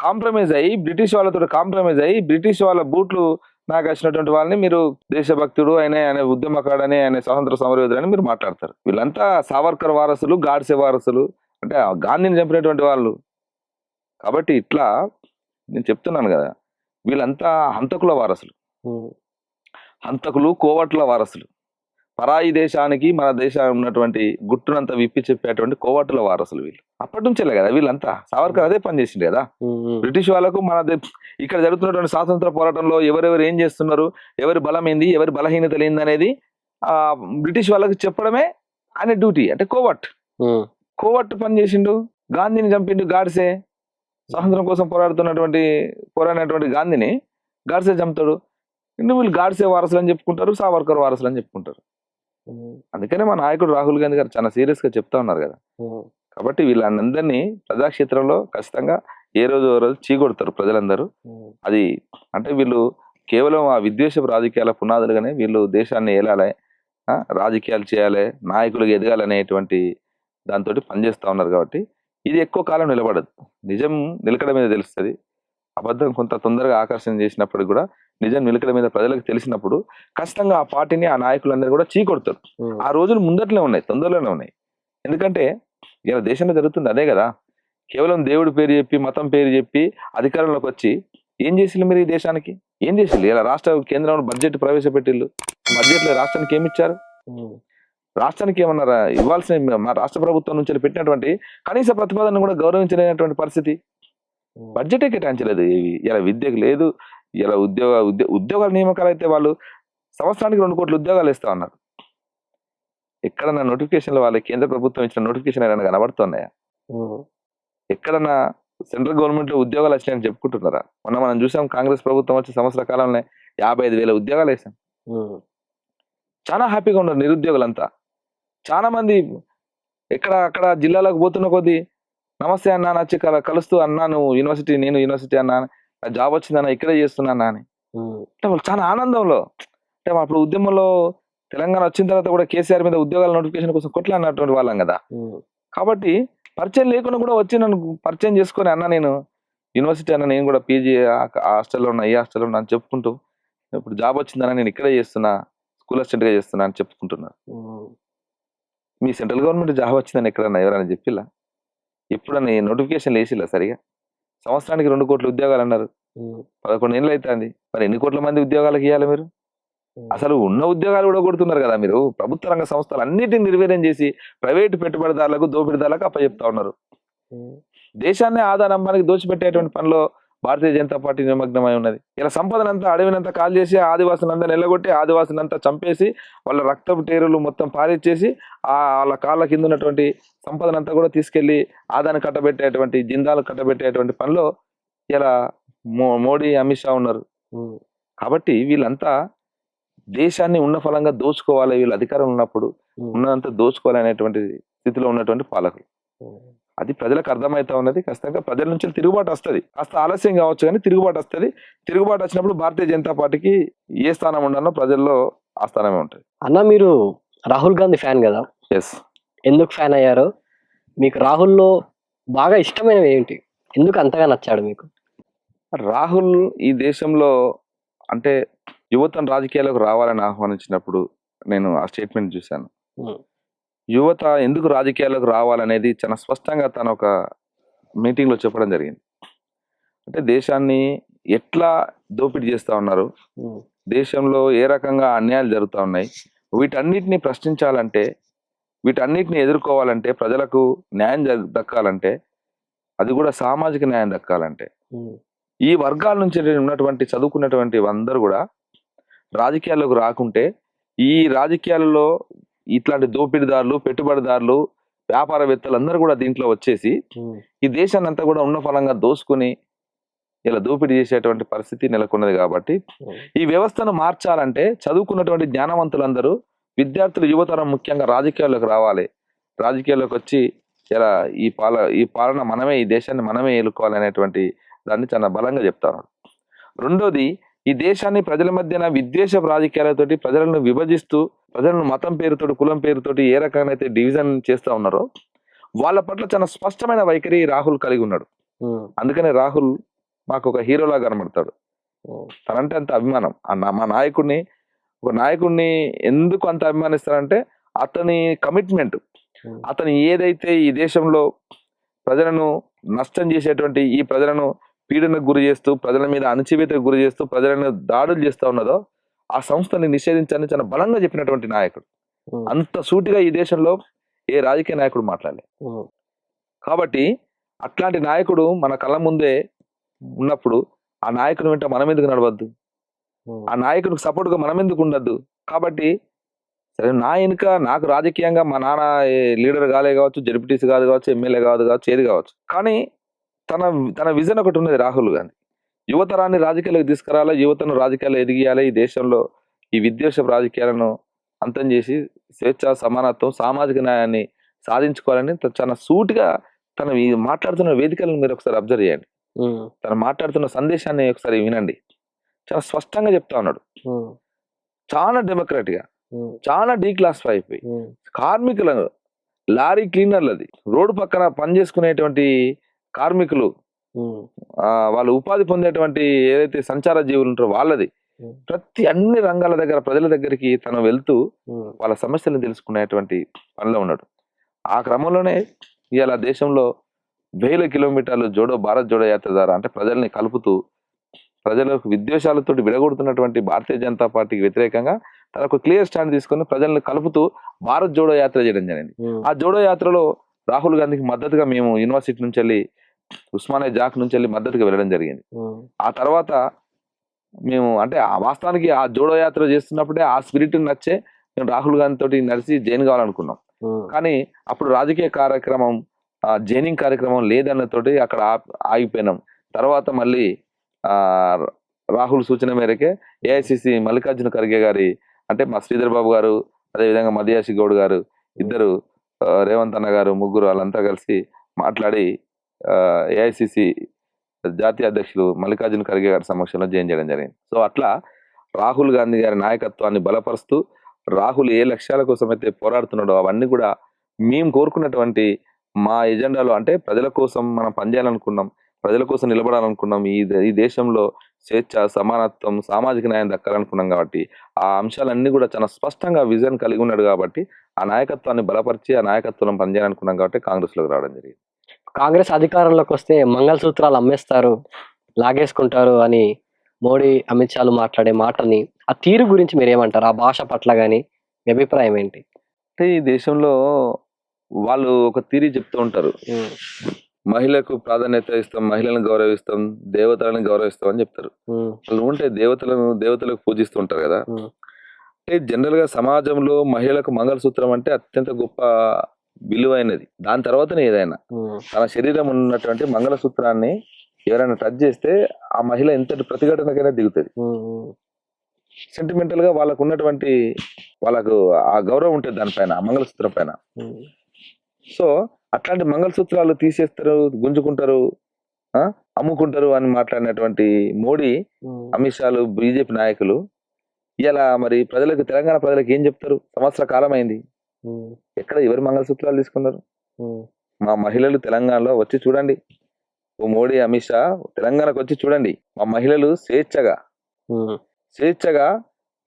కాంప్రమైజ్ అయ్యి బ్రిటిష్ వాళ్ళతో కాంప్రమైజ్ అయ్యి బ్రిటిష్ వాళ్ళ బూట్లు నాకు వచ్చినటువంటి వాళ్ళని మీరు దేశభక్తుడు ఆయన ఉద్యమకాడని, ఆయన స్వాతంత్ర సమరయోధుడు అని మీరు మాట్లాడతారు. వీళ్ళంతా సావర్కర్ వారసులు, గాడ్సే వారసులు, అంటే గాంధీని చంపినటువంటి వాళ్ళు. కాబట్టి ఇట్లా నేను చెప్తున్నాను కదా, వీళ్ళంతా హంతకుల వారసులు, హంతకులు, కోవట్ల వారసులు, పరాయి దేశానికి మన దేశం ఉన్నటువంటి గుట్టునంతా విప్పి చెప్పేటువంటి కోవట్ల వారసులు వీళ్ళు. అప్పటి నుంచేలే కదా వీళ్ళంతా. సావర్కర్ అదే పని చేసిండు కదా. బ్రిటిష్ వాళ్ళకు మన ఇక్కడ జరుగుతున్నటువంటి స్వాతంత్ర పోరాటంలో ఎవరెవరు ఏం చేస్తున్నారు, ఎవరి బలం ఏంది, ఎవరి బలహీనత ఏంది అనేది బ్రిటిష్ వాళ్ళకి చెప్పడమే ఆయన డ్యూటీ. అంటే కోవట్ పని చేసిండు. గాంధీని చంపిండు గాడ్సే. స్వాతంత్రం కోసం పోరాడినటువంటి గాంధీని గాడ్సే చంపుతాడు. వీళ్ళు గాడ్సే వారసులు అని చెప్పుకుంటారు, సావర్కర్ వారసులు అని చెప్పుకుంటారు. అందుకనే మా నాయకుడు రాహుల్ గాంధీ గారు చాలా సీరియస్ గా చెప్తా ఉన్నారు కదా. కాబట్టి వీళ్ళందరినీ ప్రజాక్షేత్రంలో ఖచ్చితంగా ఏ రోజు చీకొడతారు ప్రజలందరూ. అది అంటే వీళ్ళు కేవలం ఆ విద్వేషపు రాజకీయాల పునాదులుగానే వీళ్ళు దేశాన్ని ఏలాలి, రాజకీయాలు చేయాలి, నాయకులుగా ఎదగాలనేటువంటి దాంతో పనిచేస్తూ ఉన్నారు. కాబట్టి ఇది ఎక్కువ కాలం నిలబడదు. నిజం నిలకడ మీద తెలుస్తుంది. అబద్ధం కొంత తొందరగా ఆకర్షణ చేసినప్పుడు కూడా నిజం నిలకడ మీద ప్రజలకు తెలిసినప్పుడు ఖచ్చితంగా ఆ పార్టీని, ఆ నాయకులందరూ కూడా చీకొడతారు. ఆ రోజులు ముందట్లే ఉన్నాయి, తొందరలోనే ఉన్నాయి. ఎందుకంటే ఇలా దేశంలో జరుగుతుంది అదే కదా. కేవలం దేవుడి పేరు చెప్పి, మతం పేరు చెప్పి అధికారంలోకి వచ్చి ఏం చేసిల్లు మీరు? ఈ దేశానికి ఏం చేసిల్లు? ఇలా రాష్ట్ర కేంద్రంలో బడ్జెట్ ప్రవేశపెట్టిల్లు. బడ్జెట్లో రాష్ట్రానికి ఏమి ఇచ్చారు? రాష్ట్రానికి ఏమన్నారా ఇవ్వాల్సిన? మా రాష్ట్ర ప్రభుత్వం నుంచి పెట్టినటువంటి కనీస ప్రతిపాదన కూడా గౌరవించలేనటువంటి పరిస్థితి. బడ్జెటే కేటాయించలేదు. ఇలా విద్యకు లేదు, ఇలా ఉద్యోగాల నియామకాలు అయితే వాళ్ళు సంవత్సరానికి 2 కోట్ల ఉద్యోగాలు ఇస్తా ఉన్నారు. ఎక్కడన్నా నోటిఫికేషన్లు వాళ్ళ కేంద్ర ప్రభుత్వం ఇచ్చిన నోటిఫికేషన్ ఏమైనా కనబడుతున్నాయా? ఎక్కడన్నా సెంట్రల్ గవర్నమెంట్ లో ఉద్యోగాలు వచ్చినాయని చెప్పుకుంటున్నారా? మనం చూసాం, కాంగ్రెస్ ప్రభుత్వం వచ్చి సంవత్సర కాలంలో 55,000 ఉద్యోగాలు వేసాం. చాలా హ్యాపీగా ఉన్నారు నిరుద్యోగులంతా. చాలా మంది అక్కడ జిల్లాలకు పోతున్న కొద్దీ నమస్తే అన్నా నచ్చి కలుస్తూ, అన్నా నువ్వు యూనివర్సిటీ, నేను యూనివర్సిటీ అన్నా, జాబ్ వచ్చిందన్నా, ఇక్కడే చేస్తున్నా అని. అంటే వాళ్ళు చాలా ఆనందంలో. అంటే అప్పుడు ఉద్యమంలో తెలంగాణ వచ్చిన తర్వాత కూడా కేసీఆర్ మీద ఉద్యోగాల నోటిఫికేషన్ కోసం కొట్లాడినటువంటి వాళ్ళం కదా. కాబట్టి పరిచయం లేకుండా కూడా వచ్చి నన్ను పరిచయం చేసుకొని, అన్న నేను యూనివర్సిటీ అన్న, నేను కూడా పీజీ హాస్టల్లో ఉన్నా, ఈ హాస్టల్లో ఉన్నా అని చెప్పుకుంటూ, ఇప్పుడు జాబ్ వచ్చిందన్న, నేను ఇక్కడే చేస్తున్నా, స్కూల్ అసిస్టెంట్గా చేస్తున్నా అని చెప్పుకుంటున్నారు. మీ సెంట్రల్ గవర్నమెంట్ జాబ్ వచ్చిందని ఎక్కడన్నా ఎవరైనా చెప్పిలా? ఎప్పుడన్నా నోటిఫికేషన్ వేసిల్లా సరిగా? సంవత్సరానికి 2 కోట్ల ఉద్యోగాలు అన్నారు. 11 ఏళ్ళు అవుతుంది. మరి ఎన్ని కోట్ల మంది ఉద్యోగాలకు ఇవ్వాలి మీరు? అసలు ఉన్న ఉద్యోగాలు కూడా కొడుతున్నారు కదా మీరు. ప్రభుత్వ రంగ సంస్థలు అన్నిటిని నిర్వీర్యం చేసి ప్రైవేటు పెట్టుబడిదారులకు, దోపిడీదారులకు అప్పచెప్తా ఉన్నారు. దేశాన్ని ఆదానంబానికి దోచిపెట్టేటువంటి పనిలో భారతీయ జనతా పార్టీ నిమగ్నమై ఉన్నది. ఇలా సంపదనంతా, అడవినంతా కాల్ చేసి, ఆదివాసులంతా నిలగొట్టి, ఆదివాసులంతా చంపేసి, వాళ్ళ రక్తపు టేరులు మొత్తం పారిచ్చేసి, వాళ్ళ కాళ్ళ కింద ఉన్నటువంటి సంపదనంతా కూడా తీసుకెళ్లి ఆదాన్ని కట్టబెట్టేటువంటి, జిందాలు కట్టబెట్టేటువంటి పనిలో ఇలా మోడీ, అమిత్ షా ఉన్నారు. కాబట్టి వీళ్ళంతా దేశాన్ని ఉన్న ఫలంగా దోచుకోవాలి, వీళ్ళు అధికారం ఉన్నప్పుడు ఉన్నదంతా దోచుకోవాలి అనేటువంటి స్థితిలో ఉన్నటువంటి పాలకులు. అది ప్రజలకు అర్థమవుతా ఉన్నది. ఖచ్చితంగా ప్రజల నుంచి తిరుగుబాటు వస్తుంది. కాస్త ఆలస్యం కావచ్చు కానీ తిరుగుబాటు వస్తుంది. తిరుగుబాటు వచ్చినప్పుడు భారతీయ జనతా పార్టీకి ఏ స్థానం ఉండాలో ప్రజల్లో ఆ స్థానమే ఉంటుంది. అన్న, మీరు రాహుల్ గాంధీ ఫ్యాన్ కదా? ఎస్. ఎందుకు ఫ్యాన్ అయ్యారు? మీకు రాహుల్లో బాగా ఇష్టమైనవి ఏంటి? ఎందుకు అంతగా నచ్చాడు మీకు? రాహుల్ ఈ దేశంలో అంటే యువతను రాజకీయాలకు రావాలని ఆహ్వానించినప్పుడు నేను ఆ స్టేట్మెంట్ చూశాను. యువత ఎందుకు రాజకీయాలకు రావాలనేది చాలా స్పష్టంగా తను ఒక మీటింగ్లో చెప్పడం జరిగింది. అంటే దేశాన్ని ఎట్లా దోపిడీ చేస్తూ ఉన్నారు, దేశంలో ఏ రకంగా అన్యాయాలు జరుగుతూ ఉన్నాయి, వీటన్నిటిని ప్రశ్నించాలంటే, వీటన్నిటిని ఎదుర్కోవాలంటే, ప్రజలకు న్యాయం దక్కాలంటే, అది కూడా సామాజిక న్యాయం దక్కాలంటే, ఈ వర్గాల నుంచి ఉన్నటువంటి చదువుకున్నటువంటి అందరూ కూడా రాజకీయాల్లోకి రాకుంటే, ఈ రాజకీయాలలో ఇట్లాంటి దోపిడీదారులు, పెట్టుబడిదారులు, వ్యాపారవేత్తలు అందరూ కూడా దీంట్లో వచ్చేసి ఈ దేశాన్ని అంతా కూడా ఉన్న ఫలంగా దోసుకుని ఇలా దోపిడీ చేసేటువంటి పరిస్థితి నెలకొన్నది. కాబట్టి ఈ వ్యవస్థను మార్చాలంటే చదువుకున్నటువంటి జ్ఞానవంతులందరూ, విద్యార్థులు, యువతరం ముఖ్యంగా రాజకీయాల్లోకి రావాలి. రాజకీయాల్లోకి వచ్చి ఇలా ఈ పాలన మనమే, ఈ దేశాన్ని మనమే ఏలుకోవాలనేటువంటి దాన్ని చాలా బలంగా చెప్తాను. రెండోది, ఈ దేశాన్ని ప్రజల మధ్యన విద్వేష రాజకీయాలతోటి ప్రజలను విభజిస్తూ, ప్రజలను మతం పేరుతోటి, కులం పేరుతోటి ఏ రకంగా అయితే డివిజన్ చేస్తూ ఉన్నారో వాళ్ళ పట్ల చాలా స్పష్టమైన వైఖరి రాహుల్ కలిగి ఉన్నాడు. అందుకనే రాహుల్ మాకు ఒక హీరోలా కనబడతాడు. తనంటే అంత అభిమానం. మా ఒక నాయకుడిని ఎందుకు అంత అభిమానిస్తారంటే అతని కమిట్మెంట్, అతను ఏదైతే ఈ దేశంలో ప్రజలను నష్టం చేసేటువంటి, ఈ ప్రజలను పీడనకు గురి చేస్తూ, ప్రజల మీద అణచివేతకు గురి చేస్తూ, ప్రజలను దాడులు చేస్తూ ఉన్నదో ఆ సంస్థని నిషేధించాలని చాలా బలంగా చెప్పినటువంటి నాయకుడు. అంత సూటిగా ఈ దేశంలో ఏ రాజకీయ నాయకుడు మాట్లాడలేదు. కాబట్టి అట్లాంటి నాయకుడు మన కళ్ళ ముందే ఉన్నప్పుడు ఆ నాయకుని వెంట మనం ఎందుకు నడవద్దు? ఆ నాయకుడికి సపోర్ట్గా మనం ఎందుకు ఉండద్దు? కాబట్టి సరే, నా వెనుక నాకు రాజకీయంగా మా నాన్న లీడర్ కాలే కావచ్చు, జడ్పీటీసీ కాదు కావచ్చు, ఎమ్మెల్యే కావచ్చు, ఏది కావచ్చు, కానీ తన విజన్ ఒకటి ఉన్నది రాహుల్ గాంధీ. యువతరాన్ని రాజకీయాలకు తీసుకురావాలి, యువతను రాజకీయాలు ఎదిగియాలి, ఈ దేశంలో ఈ విద్వేష రాజకీయాలను అంతం చేసి స్వేచ్ఛ, సమానత్వం, సామాజిక న్యాయాన్ని సాధించుకోవాలని చాలా సూటిగా తన మాట్లాడుతున్న వేదికలను మీరు ఒకసారి అబ్జర్వ్ చేయండి. తను మాట్లాడుతున్న సందేశాన్ని ఒకసారి వినండి. చాలా స్పష్టంగా చెప్తా ఉన్నాడు. ఉమ్, చాలా డెమోక్రాటిక్ గా, ఉమ్, చాలా డీక్లాసిఫై అయిపోయి ఉమ్, కార్మికులను, లారీ క్లీనర్లది, రోడ్డు పక్కన పనిచేసుకునేటువంటి కార్మికులు, ఉమ్, వాళ్ళు ఉపాధి పొందేటువంటి ఏదైతే సంచార జీవులు ఉంటారో వాళ్ళది, ఉమ్, ప్రతి అన్ని రంగాల దగ్గర ప్రజల దగ్గరికి తను వెళ్తూ ఉమ్, వాళ్ళ సమస్యలను తెలుసుకునేటువంటి పనిలో ఉన్నాడు. ఆ క్రమంలోనే ఇవాళ దేశంలో వేల కిలోమీటర్లు భారత్ జోడో యాత్ర ద్వారా అంటే ప్రజల్ని కలుపుతూ ప్రజలకు విద్వేషాలతో విడగొడుతున్నటువంటి భారతీయ జనతా పార్టీకి వ్యతిరేకంగా తనకు క్లియర్ స్టాండ్ తీసుకొని ప్రజల్ని కలుపుతూ భారత్ జోడో యాత్ర చేయడం జరిగింది. ఉమ్, ఆ జోడో యాత్రలో రాహుల్ గాంధీకి మద్దతుగా మేము యూనివర్సిటీ నుంచి వెళ్ళి, ఉస్మానియా జాక్ నుంచి వెళ్ళి మద్దతుగా వెళ్ళడం జరిగింది. ఉమ్, ఆ తర్వాత మేము అంటే వాస్తవానికి ఆ జోడో యాత్ర చేస్తున్నప్పుడే ఆ స్పిరిట్ నచ్చే మేము రాహుల్ గాంధీ తోటి నడిచి జైన్ కావాలనుకున్నాం. ఉమ్, కానీ అప్పుడు రాజకీయ కార్యక్రమం, జైనింగ్ కార్యక్రమం లేదన్నతోటి అక్కడ ఆగిపోయినాం. తర్వాత మళ్ళీ ఆ రాహుల్ సూచన మేరకే ఏఐసిసి మల్లికార్జున ఖర్గే గారి అంటే మా శ్రీధర్ బాబు గారు, అదేవిధంగా మదియాసి గౌడ్ గారు, ఇద్దరు రేవంత్ అన్న గారు, ముగ్గురు వాళ్ళంతా కలిసి మాట్లాడి ఏఐసిసి జాతీయ అధ్యక్షులు మల్లికార్జున ఖర్గే గారి సమక్షంలో జాయిన్ చేయడం జరిగింది. సో అట్లా రాహుల్ గాంధీ గారి నాయకత్వాన్ని బలపరుస్తూ రాహుల్ ఏ లక్ష్యాల కోసం అయితే పోరాడుతున్నాడో అవన్నీ కూడా మేము కోరుకున్నటువంటి మా ఎజెండాలో, అంటే ప్రజల కోసం మనం పనిచేయాలనుకున్నాం, ప్రజల కోసం నిలబడాలనుకున్నాం, ఈ దేశంలో స్వేచ్ఛ, సమానత్వం, సామాజిక న్యాయం దక్కాలనుకున్నాం. కాబట్టి ఆ అంశాలన్నీ కూడా చాలా స్పష్టంగా విజన్ కలిగి ఉన్నాడు. కాబట్టి ఆ నాయకత్వాన్ని బలపరిచి ఆ నాయకత్వం పనిచేయాలనుకున్నాం. కాబట్టి కాంగ్రెస్ లోకి రావడం జరిగింది. కాంగ్రెస్ అధికారంలోకి వస్తే మంగళసూత్రాలు అమ్మేస్తారు, లాగేసుకుంటారు అని మోడీ, అమిత్ షాలు మాట్లాడే మాటని, ఆ తీరు గురించి మీరేమంటారు? ఆ భాష పట్ల కానీ మీ అభిప్రాయం ఏంటి? అంటే ఈ దేశంలో వాళ్ళు ఒక థియరీ చెప్తూ ఉంటారు, ఉమ్, మహిళకు ప్రాధాన్యత ఇస్తాం, మహిళలను గౌరవిస్తాం, దేవతలను గౌరవిస్తాం అని చెప్తారు. ఉమ్, వాళ్ళు ఉంటే దేవతలకు పూజిస్తూ ఉంటారు కదా. ఉమ్, అంటే జనరల్ గా సమాజంలో మహిళలకు మంగళసూత్రం అంటే అత్యంత గొప్ప విలువైనది. దాని తర్వాతనే ఏదైనా. ఉమ్, తన శరీరం ఉన్నటువంటి మంగళసూత్రాన్ని ఎవరైనా టచ్ చేస్తే ఆ మహిళ ఎంతటి ప్రతిఘటనకైనా దిగుతుంది. ఉమ్, ఉమ్, సెంటిమెంటల్ గా వాళ్ళకు ఉన్నటువంటి వాళ్ళకు ఆ గౌరవం ఉంటుంది దానిపైన, ఆ మంగళసూత్రం పైన. ఉమ్, సో అట్లాంటి మంగళసూత్రాలు తీసేస్తారు, గుంజుకుంటారు, అమ్ముకుంటారు అని మాట్లాడినటువంటి మోడీ, ఉమ్, అమిత్ షాలు, బీజేపీ నాయకులు ఇలా మరి ప్రజలకు, తెలంగాణ ప్రజలకు ఏం చెప్తారు? సంవత్సర కాలం అయింది, ఉమ్, ఎక్కడ ఎవరు మంగళసూత్రాలు తీసుకున్నారు? ఉమ్, మా మహిళలు తెలంగాణలో వచ్చి చూడండి, ఓ మోడీ, అమిత్ షా తెలంగాణకు వచ్చి చూడండి, మా మహిళలు ఉమ్, స్వేచ్ఛగా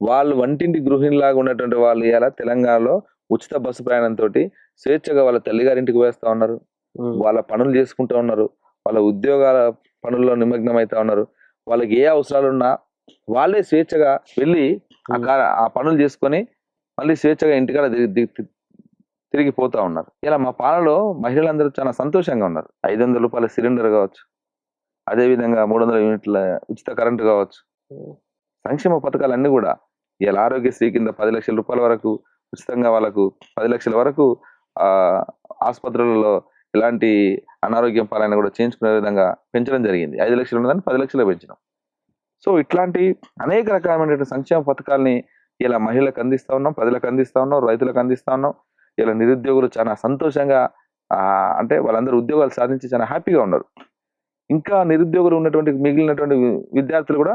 వాళ్ళు వంటింటి గృహిణిలాగా ఉన్నటువంటి వాళ్ళు ఇలా తెలంగాణలో ఉచిత బస్సు ప్రయాణంతో స్వేచ్ఛగా వాళ్ళ తల్లిగారింటికి వేస్తా ఉన్నారు, ఉమ్, వాళ్ళ పనులు చేసుకుంటా ఉన్నారు, వాళ్ళ ఉద్యోగాల పనుల్లో నిమగ్నం అవుతా ఉన్నారు. వాళ్ళకి ఏ అవసరాలున్నా వాళ్ళే స్వేచ్ఛగా వెళ్ళి ఆ పనులు చేసుకొని మళ్ళీ స్వేచ్ఛగా ఇంటికాడ తిరిగి పోతా ఉన్నారు. ఇలా మా పాలలో మహిళలందరూ చాలా సంతోషంగా ఉన్నారు. 500 రూపాయల సిలిండర్ కావచ్చు, అదేవిధంగా 300 యూనిట్ల ఉచిత కరెంటు కావచ్చు, సంక్షేమ పథకాలన్నీ కూడా ఇలా ఆరోగ్యశ్రీ కింద 10 లక్షల రూపాయల వరకు ఉచితంగా వాళ్ళకు 10 లక్షల వరకు ఆసుపత్రులలో ఎలాంటి అనారోగ్యం పాలైనా కూడా చేయించుకునే విధంగా పెంచడం జరిగింది. 5 లక్షలు ఉన్నదాన్ని 10 లక్షలు పెంచడం. సో ఇట్లాంటి అనేక రకాలైనటువంటి సంక్షేమ పథకాలని ఇలా మహిళలకు అందిస్తా ఉన్నాం, ప్రజలకు అందిస్తా ఉన్నాం, రైతులకు అందిస్తా ఉన్నాం. ఇలా నిరుద్యోగులు చాలా సంతోషంగా అంటే వాళ్ళందరూ ఉద్యోగాలు సాధించి చాలా హ్యాపీగా ఉన్నారు. ఇంకా నిరుద్యోగులు ఉన్నటువంటి మిగిలినటువంటి విద్యార్థులు కూడా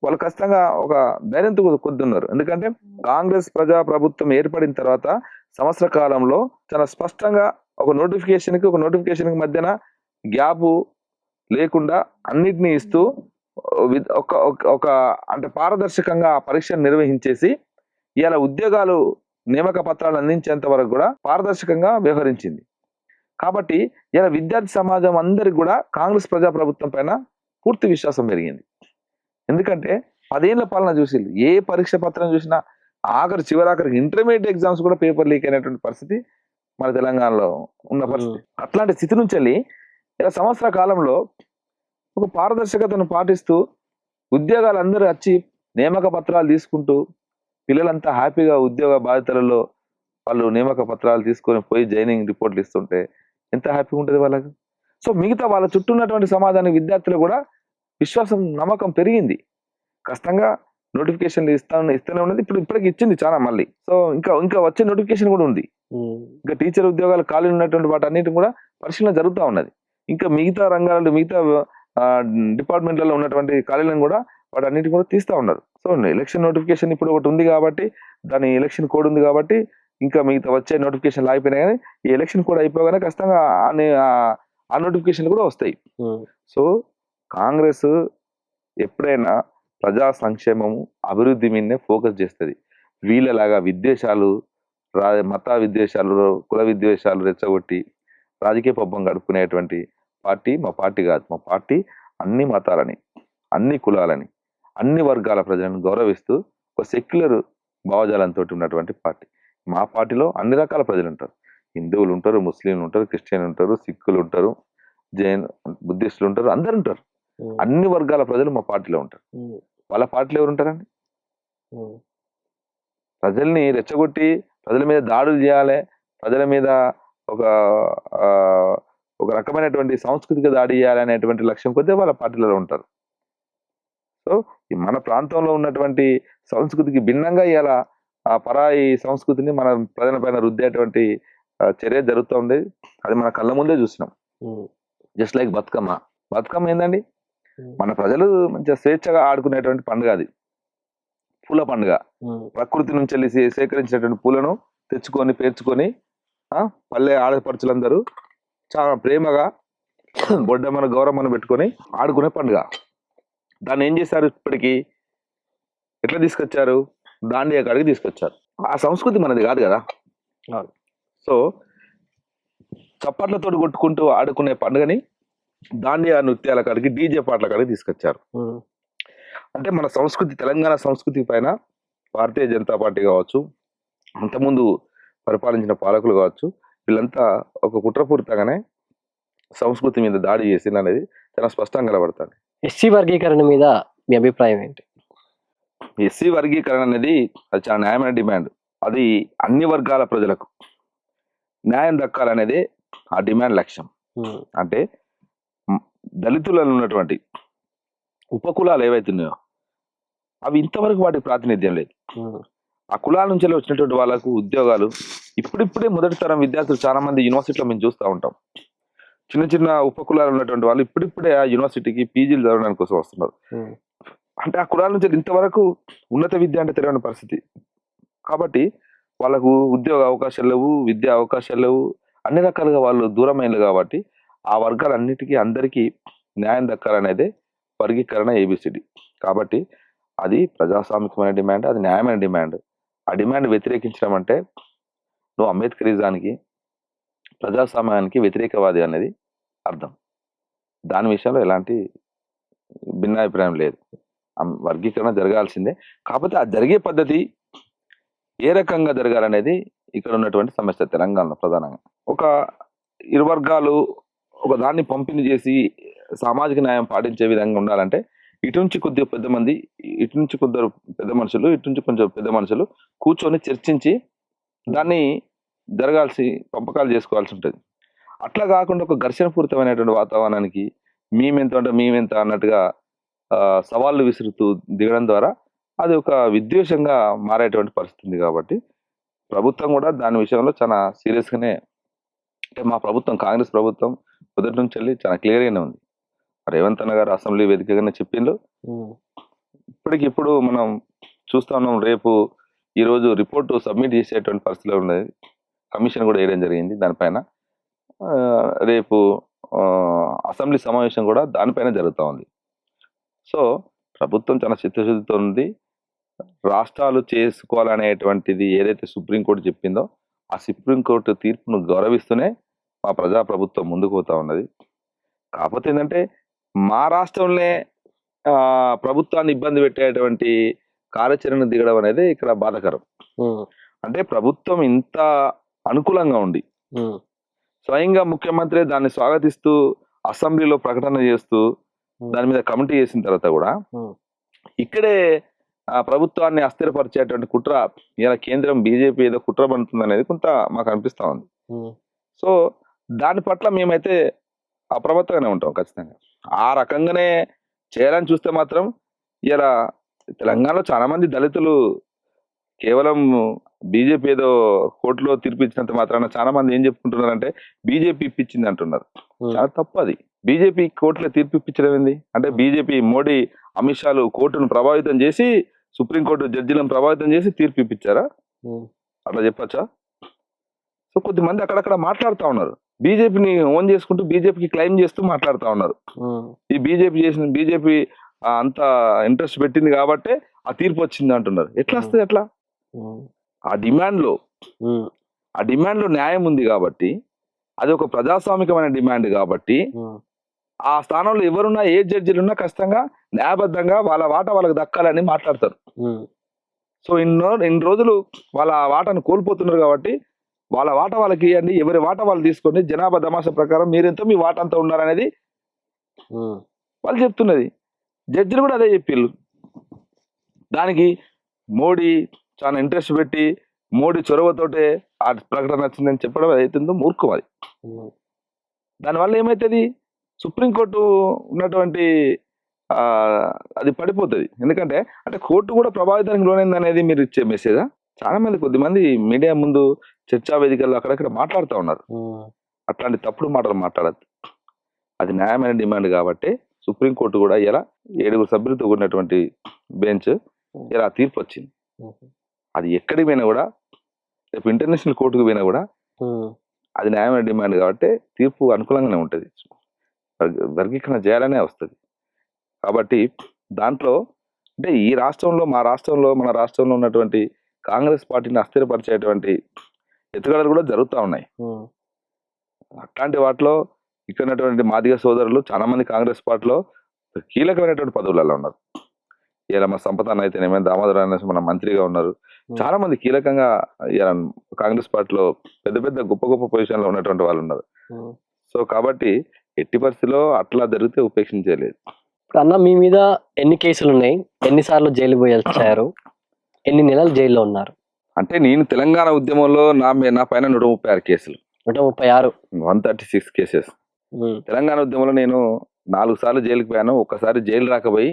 వాళ్ళు ఖచ్చితంగా ఒక ధైర్యంతో కొద్దున్నారు. ఎందుకంటే కాంగ్రెస్ ప్రజా ప్రభుత్వం ఏర్పడిన తర్వాత సంవత్సర కాలంలో చాలా స్పష్టంగా ఒక నోటిఫికేషన్ మధ్యన గ్యాప్ లేకుండా అన్నిటినీ ఇస్తూ ఒక అంటే పారదర్శకంగా ఆ పరీక్షను నిర్వహించేసి ఇలా ఉద్యోగాలు నియామక పత్రాలు అందించేంత వరకు కూడా పారదర్శకంగా వ్యవహరించింది. కాబట్టి ఇలా విద్యార్థి సమాజం అందరికి కూడా కాంగ్రెస్ ప్రజా ప్రభుత్వం పైన పూర్తి విశ్వాసం పెరిగింది. ఎందుకంటే 10 ఏళ్ల పాలన చూసి ఏ పరీక్ష పత్రం చూసినా చివరాఖరికి ఇంటర్మీడియట్ ఎగ్జామ్స్ కూడా పేపర్ లీక్ అయినటువంటి పరిస్థితి మన తెలంగాణలో ఉన్న పరిస్థితి. అట్లాంటి స్థితి నుంచి వెళ్ళి ఇలా సంవత్సర కాలంలో ఒక పారదర్శకతను పాటిస్తూ ఉద్యోగాలు అందరూ వచ్చి నియామక పత్రాలు తీసుకుంటూ పిల్లలంతా హ్యాపీగా ఉద్యోగ బాధ్యతలలో వాళ్ళు నియామక పత్రాలు తీసుకొని పోయి జాయినింగ్ రిపోర్ట్లు ఇస్తుంటే ఎంత హ్యాపీగా ఉంటుంది వాళ్ళకు. సో మిగతా వాళ్ళ చుట్టూ ఉన్నటువంటి సమాజానికి, విద్యార్థులు కూడా విశ్వాసం, నమ్మకం పెరిగింది. కష్టంగా నోటిఫికేషన్లు ఇస్తూనే ఉన్నది. ఇప్పటికి ఇచ్చింది చాలా మళ్ళీ. సో ఇంకా వచ్చే నోటిఫికేషన్ కూడా ఉంది. ఇంకా టీచర్ ఉద్యోగాలు ఖాళీ ఉన్నటువంటి వాటి అన్నిటి కూడా పరిశీలన జరుగుతూ ఉన్నది. ఇంకా మిగతా రంగాలలో, మిగతా డిపార్ట్మెంట్లలో ఉన్నటువంటి ఖాళీలను కూడా వాటి అన్నిటి కూడా తీస్తూ ఉన్నారు. సో ఎలక్షన్ నోటిఫికేషన్ ఇప్పుడు ఒకటి ఉంది కాబట్టి, దాని ఎలక్షన్ కోడ్ ఉంది కాబట్టి ఇంకా మిగతా వచ్చే నోటిఫికేషన్ ఆగిపోయినా కానీ ఈ ఎలక్షన్ కోడ్ అయిపోగానే ఖచ్చితంగా ఆ నోటిఫికేషన్లు కూడా వస్తాయి. సో కాంగ్రెస్ ఎప్పుడైనా ప్రజా సంక్షేమము అభివృద్ధి మీదనే ఫోకస్ చేస్తుంది. వీళ్ళలాగా విద్వేషాలు, మత విద్వేషాలు, కుల విద్వేషాలు రెచ్చగొట్టి రాజకీయ పబ్బం గడుపుకునేటువంటి పార్టీ మా పార్టీ కాదు. మా పార్టీ అన్ని మతాలని, అన్ని కులాలని, అన్ని వర్గాల ప్రజలను గౌరవిస్తూ ఒక సెక్యులర్ భావజాలంతో ఉన్నటువంటి పార్టీ. మా పార్టీలో అన్ని రకాల ప్రజలు ఉంటారు. హిందువులు ఉంటారు, ముస్లింలు ఉంటారు, క్రిస్టియన్లు ఉంటారు, సిక్కులు ఉంటారు, జైన్ బుద్ధిస్టులు ఉంటారు, అందరు ఉంటారు. అన్ని వర్గాల ప్రజలు మా పార్టీలో ఉంటారు. వాళ్ళ పార్టీలో ఎవరు ఉంటారండి? ప్రజల్ని రెచ్చగొట్టి ప్రజల మీద దాడులు చేయాలి, ప్రజల మీద ఒక ఒక రకమైనటువంటి సాంస్కృతిక దాడి చేయాలి అనేటువంటి లక్ష్యం కొద్దీ వాళ్ళ పార్టీలలో ఉంటారు. సో మన ప్రాంతంలో ఉన్నటువంటి సంస్కృతికి భిన్నంగా ఇలా ఆ పరాయి సంస్కృతిని మన ప్రజల పైన రుద్దేటువంటి చర్య జరుగుతుంది. అది మన కళ్ళ ముందే చూసినాం. Just like Bathukamma. బతుకమ్మ ఏందండి? మన ప్రజలు మంచిగా స్వేచ్ఛగా ఆడుకునేటువంటి పండుగ. అది పూల పండుగ. ప్రకృతి నుంచి వెళ్ళి సేకరించినటువంటి పూలను తెచ్చుకొని పేర్చుకొని పల్లె ఆడపడుచులందరూ చాలా ప్రేమగా బొడ్డమ్మను గౌరమ్మను పెట్టుకొని ఆడుకునే పండుగ. దాన్ని ఏం చేశారు? ఇప్పటికీ ఎట్లా తీసుకొచ్చారు? దాండియా కాడికి తీసుకొచ్చారు. ఆ సంస్కృతి మనది కాదు కదా. సో చప్పట్లతో కొట్టుకుంటూ ఆడుకునే పండుగని దాండియా నృత్యాల కాడికి, డీజే పాటల కాడికి తీసుకొచ్చారు. అంటే మన సంస్కృతి, తెలంగాణ సంస్కృతి పైన భారతీయ జనతా పార్టీ కావచ్చు, అంతకుముందు పరిపాలించిన పాలకులు కావచ్చు, వీళ్ళంతా ఒక కుట్రపూరితంగానే సంస్కృతి మీద దాడి చేసింది అనేది చాలా స్పష్టంగా కనబడుతుంది. ఎస్సీ వర్గీకరణ మీద మీ అభిప్రాయం ఏంటి? ఎస్సీ వర్గీకరణ అనేది అది చాలా న్యాయమైన డిమాండ్. అది అన్ని వర్గాల ప్రజలకు న్యాయం దక్కాలనేదే ఆ డిమాండ్ లక్ష్యం. అంటే దళితులలో ఉన్నటువంటి ఉపకులాలు ఏవైతున్నాయో అవి ఇంతవరకు వాటికి ప్రాతినిధ్యం లేదు. ఆ కులాల నుంచి వచ్చినటువంటి వాళ్ళకు ఉద్యోగాలు ఇప్పుడిప్పుడే మొదటి తరం విద్యార్థులు చాలా మంది యూనివర్సిటీలో మేము చూస్తూ ఉంటాం. చిన్న చిన్న ఉపకులాలు ఉన్నటువంటి వాళ్ళు ఇప్పుడిప్పుడే ఆ యూనివర్సిటీకి పీజీలు చదవడానికి కోసం వస్తున్నారు. అంటే ఆ కులాల నుంచి ఇంతవరకు ఉన్నత విద్య అంటే తెలియని పరిస్థితి. కాబట్టి వాళ్ళకు ఉద్యోగ అవకాశాలు లేవు, విద్యా అవకాశాలు లేవు, అన్ని రకాలుగా వాళ్ళు దూరమైనలు. కాబట్టి ఆ వర్గాలన్నిటికీ అందరికీ న్యాయం దక్కాలనేదే వర్గీకరణ ఏబిసిడి. కాబట్టి అది ప్రజాస్వామికమైన డిమాండ్, అది న్యాయమైన డిమాండ్. ఆ డిమాండ్ వ్యతిరేకించడం అంటే నువ్వు అంబేద్కరిజానికి, ప్రజాస్వామ్యానికి వ్యతిరేకవాది అనేది అర్థం. దాని విషయంలో ఎలాంటి భిన్నాభిప్రాయం లేదు. వర్గీకరణ జరగాల్సిందే. కాకపోతే ఆ జరిగే పద్ధతి ఏ రకంగా జరగాలనేది ఇక్కడ ఉన్నటువంటి సమస్య తెలంగాణలో ప్రధానంగా. ఒక ఇరు వర్గాలు ఒక దాన్ని పంపిణీ చేసి సామాజిక న్యాయం పాటించే విధంగా ఉండాలంటే ఇటు నుంచి కొద్దిగా పెద్ద మంది, ఇటు నుంచి కొందరు పెద్ద మనుషులు, ఇటు నుంచి కొంచెం పెద్ద మనుషులు కూర్చొని చర్చించి దాన్ని పంపకాలు చేసుకోవాల్సి ఉంటుంది. అట్లా కాకుండా ఒక ఘర్షణపూరితమైనటువంటి వాతావరణానికి మేమెంత అన్నట్టుగా సవాళ్ళు విసురుతూ దిగడం ద్వారా అది ఒక విద్వేషంగా మారేటువంటి పరిస్థితి ఉంది. కాబట్టి ప్రభుత్వం కూడా దాని విషయంలో చాలా సీరియస్గానే, అంటే మా ప్రభుత్వం, కాంగ్రెస్ ప్రభుత్వం మొదటి నుంచి వెళ్ళి చాలా క్లియర్గానే ఉంది. రేవంత్ అన్న గారు అసెంబ్లీ వేదికగానే చెప్పిండ్రు. ఇప్పటికిప్పుడు మనం చూస్తా ఉన్నాం. రేపు ఈరోజు రిపోర్టు సబ్మిట్ చేసేటువంటి పరిస్థితిలో ఉన్నది. కమిషన్ కూడా వేయడం జరిగింది దానిపైన. రేపు అసెంబ్లీ సమావేశం కూడా దానిపైన జరుగుతూ ఉంది. సో ప్రభుత్వం చాలా చిత్తశుద్ధితో ఉంది. రాష్ట్రాలు చేసుకోవాలనేటువంటిది ఏదైతే సుప్రీంకోర్టు చెప్పిందో ఆ సుప్రీంకోర్టు తీర్పును గౌరవిస్తూనే మా ప్రజాప్రభుత్వం ముందుకు పోతా ఉన్నది. కాకపోతే ఏంటంటే మా రాష్ట్రంలో ప్రభుత్వాన్ని ఇబ్బంది పెట్టేటువంటి కార్యాచరణ దిగడం అనేది ఇక్కడ బాధాకరం. అంటే ప్రభుత్వం ఇంత అనుకూలంగా ఉండి స్వయంగా ముఖ్యమంత్రి దాన్ని స్వాగతిస్తూ అసెంబ్లీలో ప్రకటన చేస్తూ దాని మీద కమిటీ చేసిన తర్వాత కూడా ఇక్కడే ప్రభుత్వాన్ని అస్థిరపరిచేటువంటి కుట్ర ఇలా కేంద్రం బీజేపీ ఏదో కుట్ర పడుతుంది అనేది కొంత మాకు అనిపిస్తా ఉంది. సో దాని పట్ల మేమైతే అప్రమత్తంగానే ఉంటాం ఖచ్చితంగా. ఆ రకంగానే చేయాలని చూస్తే మాత్రం ఇలా తెలంగాణలో చాలా మంది దళితులు కేవలం బీజేపీ ఏదో కోర్టులో తీర్పిచ్చినంత మాత్రాన చాలా మంది ఏం చెప్పుకుంటున్నారంటే బీజేపీ ఇప్పించింది అంటున్నారు. చాలా తప్పు. అది బీజేపీ కోర్టులో తీర్పు ఇప్పించడం ఏంది? అంటే బీజేపీ మోడీ అమిత్ షాలు కోర్టును ప్రభావితం చేసి సుప్రీంకోర్టు జడ్జిలను ప్రభావితం చేసి తీర్పు ఇప్పించారా? అట్లా చెప్పచ్చా? సో కొద్దిమంది అక్కడక్కడ మాట్లాడుతూ ఉన్నారు, బీజేపీని ఓన్ చేసుకుంటూ బీజేపీకి క్లెయిమ్ చేస్తూ మాట్లాడుతూ ఉన్నారు. ఈ బీజేపీ అంత ఇంట్రెస్ట్ పెట్టింది కాబట్టి ఆ తీర్పు వచ్చింది అంటున్నారు. ఎట్లా వస్తుంది? ఎట్లా? ఆ డిమాండ్ లో న్యాయం ఉంది కాబట్టి, అది ఒక ప్రజాస్వామికమైన డిమాండ్ కాబట్టి, ఆ స్థానంలో ఎవరున్నా ఏ జడ్జిలున్నా ఖచ్చితంగా న్యాయబద్ధంగా వాళ్ళ వాటా వాళ్ళకి దక్కాలని మాట్లాడతారు. సో ఇన్ని రోజులు వాళ్ళ వాటాను కోల్పోతున్నారు కాబట్టి వాళ్ళ వాటా వాళ్ళకి ఇవ్వండి, ఎవరి వాటా వాళ్ళు తీసుకోండి, జనాభా దమాస ప్రకారం మీరెంతో మీ వాటా అంతా ఉన్నారనేది వాళ్ళు చెప్తున్నది. జడ్జిలు కూడా అదే చెప్పిళ్ళు. దానికి మోడీ చాలా ఇంట్రెస్ట్ పెట్టి మోడీ చొరవతోటే ఆ ప్రకటన వచ్చిందని చెప్పడం ఏదైతుందో మూర్ఖం అది. దానివల్ల ఏమవుతుంది? సుప్రీంకోర్టు ఉన్నటువంటి అది పడిపోతుంది. ఎందుకంటే అంటే కోర్టు కూడా ప్రభావితానికి లోనైంది అనేది మీరు ఇచ్చే మెసేజా? చాలా మంది కొద్దిమంది మీడియా ముందు చర్చా వేదికల్లో అక్కడక్కడ మాట్లాడుతూ ఉన్నారు. అట్లాంటి తప్పుడు మాటలు మాట్లాడద్దు. అది న్యాయమైన డిమాండ్ కాబట్టి సుప్రీంకోర్టు కూడా ఇలా 7 సభ్యులతో కూడినటువంటి బెంచ్ ఇలా తీర్పు వచ్చింది. అది ఎక్కడికి పోయినా కూడా, రేపు ఇంటర్నేషనల్ కోర్టుకు పోయినా కూడా అది న్యాయమైన డిమాండ్ కాబట్టి తీర్పు అనుకూలంగానే ఉంటుంది, వర్గీకరణ చేయాలనే వస్తుంది. కాబట్టి దాంట్లో అంటే ఈ రాష్ట్రంలో మన రాష్ట్రంలో ఉన్నటువంటి కాంగ్రెస్ పార్టీని అస్థిరపరిచేటువంటి ఎత్తుగడలు కూడా జరుగుతూ ఉన్నాయి. అట్లాంటి వాటిలో ఇక్కడ ఉన్నటువంటి మాదిగ సోదరులు చాలా మంది కాంగ్రెస్ పార్టీలో కీలకమైనటువంటి పదవులలో ఉన్నారు. ఇలా మా సంపద అయితేనేమే, దామోదర అనేసి మన మంత్రిగా ఉన్నారు. చాలా మంది కీలకంగా ఇలా కాంగ్రెస్ పార్టీలో పెద్ద పెద్ద గొప్ప పొజిషన్ లో ఉన్నటువంటి వాళ్ళు ఉన్నారు. సో కాబట్టి ఎట్టి పరిస్థితిలో అట్లా జరిగితే ఉపేక్షించలేదు. అన్న, మీ మీద ఎన్ని కేసులు ఉన్నాయి? ఎన్నిసార్లు జైలు పోయి వచ్చారు? ఎన్ని నెలలు జైల్లో ఉన్నారు? అంటే నేను తెలంగాణ ఉద్యమంలో నా పైన 136 కేసులు. 136. 136 కేసెస్. తెలంగాణ ఉద్యమంలో నేను 4 సార్లు జైలుకి పోయాను. ఒక్కసారి జైలు రాకపోయి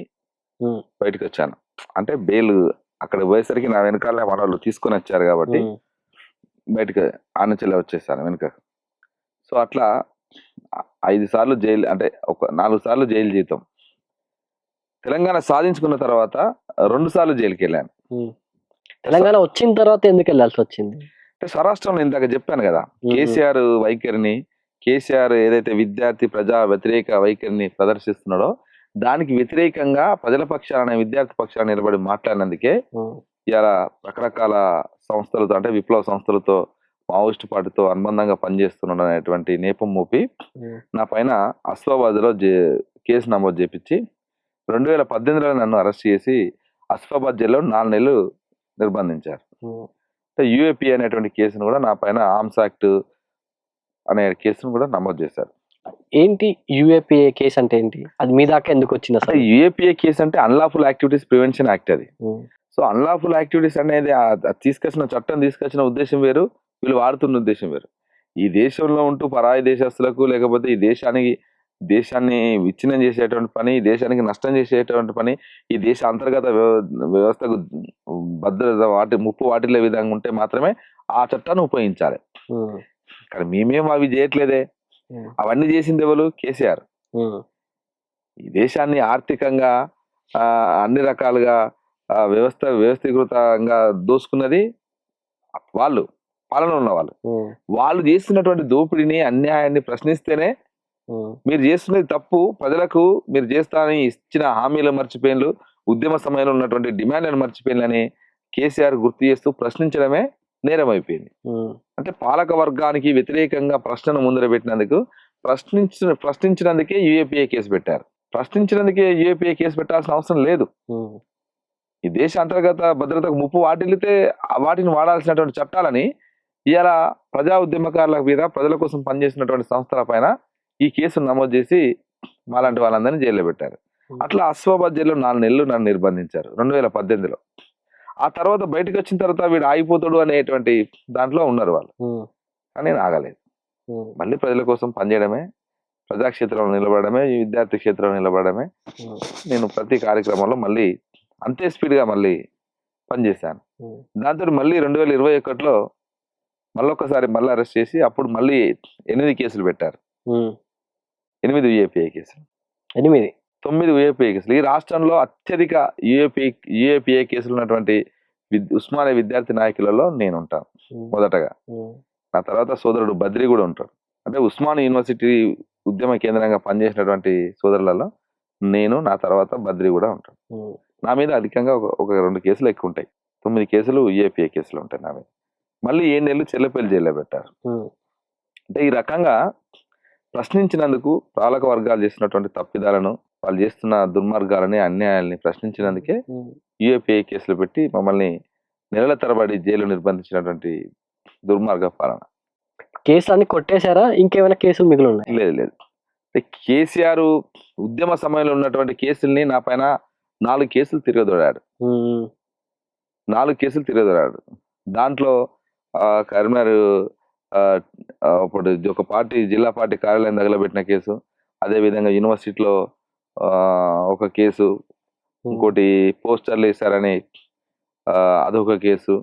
బయటకు వచ్చాను. అంటే బెయిల్ అక్కడ పోయేసరికి నా వెనకాల మన వాళ్ళు తీసుకొని వచ్చారు కాబట్టి బయటకు ఆనంచెల్లా వచ్చేసాను వెనుక. సో అట్లా 5 సార్లు జైలు, అంటే 4 సార్లు జైలు జీతం. తెలంగాణ సాధించుకున్న తర్వాత 2 సార్లు జైలుకి వెళ్ళాను. తెలంగాణ వచ్చిన తర్వాత ఎందుకు వెళ్ళాల్సి వచ్చింది? అంటే స్వరాష్ట్రంలో ఇందాక చెప్పాను కదా, కేసీఆర్ వైఖరిని, కేసీఆర్ ఏదైతే విద్యార్థి ప్రజా వ్యతిరేక వైఖరిని ప్రదర్శిస్తున్నాడో దానికి వ్యతిరేకంగా ప్రజల పక్షాన, విద్యార్థి పక్షాన నిలబడి మాట్లాడినందుకే ఇలా రకరకాల సంస్థలతో, అంటే విప్లవ సంస్థలతో, మావోయిస్టు పార్టీతో అనుబంధంగా పనిచేస్తున్నాడు అనేటువంటి నేపం మోపి నా పైన అస్ఫాబాద్లో కేసు నమోదు చేపించి 2018లో నన్ను అరెస్ట్ చేసి అస్ఫాబాద్ జైల్లో 4 నెలలు నిర్బంధించారు. అంటే యూఏపీ అనేటువంటి కేసును కూడా నా పైన ఆర్మ్స్ యాక్ట్ అనే కేసును కూడా నమోదు చేశారు. ఏంటి యూఏపీఏ కేసు అంటే ఏంటి? అది మీ దాకా ఎందుకు వచ్చింది అసలు? యూఏపీఏ కేసు అంటే అన్లాఫుల్ యాక్టివిటీస్ ప్రివెన్షన్ యాక్ట్ అది. సో అన్లాఫుల్ యాక్టివిటీస్ అనేది చట్టం తీసుకొచ్చిన ఉద్దేశం వేరు, వీళ్ళు వాడుతున్న ఉద్దేశం వేరు. ఈ దేశంలో ఉంటూ పరాయి దేశస్తులకు, లేకపోతే ఈ దేశాన్ని విచ్ఛిన్నం చేసేటువంటి పని, దేశానికి నష్టం చేసేటువంటి పని, ఈ దేశ అంతర్గత వ్యవస్థకు భద్రత ముప్పు వాటిల్లే విధంగా ఉంటే మాత్రమే ఆ చట్టాన్ని ఉపయోగించాలి. కానీ మేమేం అవి చేయట్లేదే. అవన్నీ చేసింది ఎవరు? కేసీఆర్. ఈ దేశాన్ని ఆర్థికంగా అన్ని రకాలుగా వ్యవస్థీకృతంగా దోసుకున్నది వాళ్ళు, పాలన ఉన్న వాళ్ళు చేస్తున్నటువంటి దోపిడీని, అన్యాయాన్ని ప్రశ్నిస్తేనే మీరు చేస్తున్నది తప్పు, ప్రజలకు మీరు చేస్తానని ఇచ్చిన హామీలు మర్చిపోయిన్లు, ఉద్యమ సమయంలో ఉన్నటువంటి డిమాండ్లను మర్చిపోయినని కేసీఆర్ గుర్తు చేస్తూ ప్రశ్నించడమే నేరం అయిపోయింది. అంటే పాలక వర్గానికి వ్యతిరేకంగా ప్రశ్నను ముందర పెట్టినందుకు ప్రశ్నించినందుకే యూఏపీఏ కేసు పెట్టారు. ప్రశ్నించినందుకే యూఏపీఏ కేసు పెట్టాల్సిన అవసరం లేదు. ఈ దేశ అంతర్గత భద్రతకు ముప్పు వాటిల్లితే వాటిని వాడాల్సినటువంటి చట్టాలని ఇలా ప్రజా ఉద్యమకారుల మీద, ప్రజల కోసం పనిచేసినటువంటి సంస్థల పైన ఈ కేసును నమోదు చేసి మాలాంటి వాళ్ళందరినీ జైల్లో పెట్టారు. అట్లా అస్ఫాబాద్ జైల్లో 4 నెలలు నన్ను నిర్బంధించారు 2018లో. ఆ తర్వాత బయటకు వచ్చిన తర్వాత వీడు ఆగిపోతాడు అనేటువంటి దాంట్లో ఉన్నారు వాళ్ళు. కానీ నేను ఆగలేదు. మళ్ళీ ప్రజల కోసం పనిచేయడమే, ప్రజాక్షేత్రంలో నిలబడమే, విద్యార్థి క్షేత్రంలో నిలబడమే నేను ప్రతి కార్యక్రమంలో మళ్ళీ అంతే స్పీడ్గా మళ్ళీ పనిచేశాను. దాంతో మళ్ళీ 2021లో మళ్ళొక్కసారి మళ్ళీ అరెస్ట్ చేసి అప్పుడు మళ్ళీ 8 కేసులు పెట్టారు. 8 యూఏపీఏ కేసులు, 8. 9 యూఏపీఏ కేసులు. ఈ రాష్ట్రంలో అత్యధిక యూఏపీఏ కేసులు ఉన్నటువంటి ఉస్మానియా విద్యార్థి నాయకులలో నేను ఉంటాను మొదటగా. నా తర్వాత సోదరుడు బద్రి కూడా ఉంటాడు. అంటే ఉస్మానియా యూనివర్సిటీ ఉద్యమ కేంద్రంగా పనిచేసినటువంటి సోదరులలో నేను, నా తర్వాత బద్రి కూడా ఉంటాడు. నా మీద అధికంగా ఒక 2 కేసులు ఎక్కువ ఉంటాయి. 9 కేసులు యూఏపీఏ కేసులు ఉంటాయి నా మీద. మళ్ళీ 7 నెలలు చెల్లపల్లి జైల్లో పెట్టారు. అంటే ఈ రకంగా ప్రశ్నించినందుకు పాలక వర్గాలు చేస్తున్నటువంటి తప్పిదాలను, వాళ్ళు చేస్తున్న దుర్మార్గాలని, అన్యాయాలని ప్రశ్నించినందుకే యూఏపీఏ కేసులు పెట్టి మమ్మల్ని నెలల తరబడి జైలు నిర్బంధించినటువంటి దుర్మార్గ పాలన. కేసులన్నీ కొట్టేశారా? ఇంకేమైనా కేసులు మిగిలి ఉన్నాయి? లేదు. కేసీఆర్ ఉద్యమ సమయంలో ఉన్నటువంటి కేసుల్ని నా పైన 4 కేసులు తిరగదోడాడు. 4 కేసులు తిరగదోడాడు. దాంట్లో కరీంనగర్ అప్పుడు ఒక పార్టీ జిల్లా పార్టీ కార్యాలయం తగలబెట్టిన కేసు, అదేవిధంగా యూనివర్సిటీలో ఒక కేసు, ఇంకోటి పోస్టర్లు వేశారని అదొక కేసు.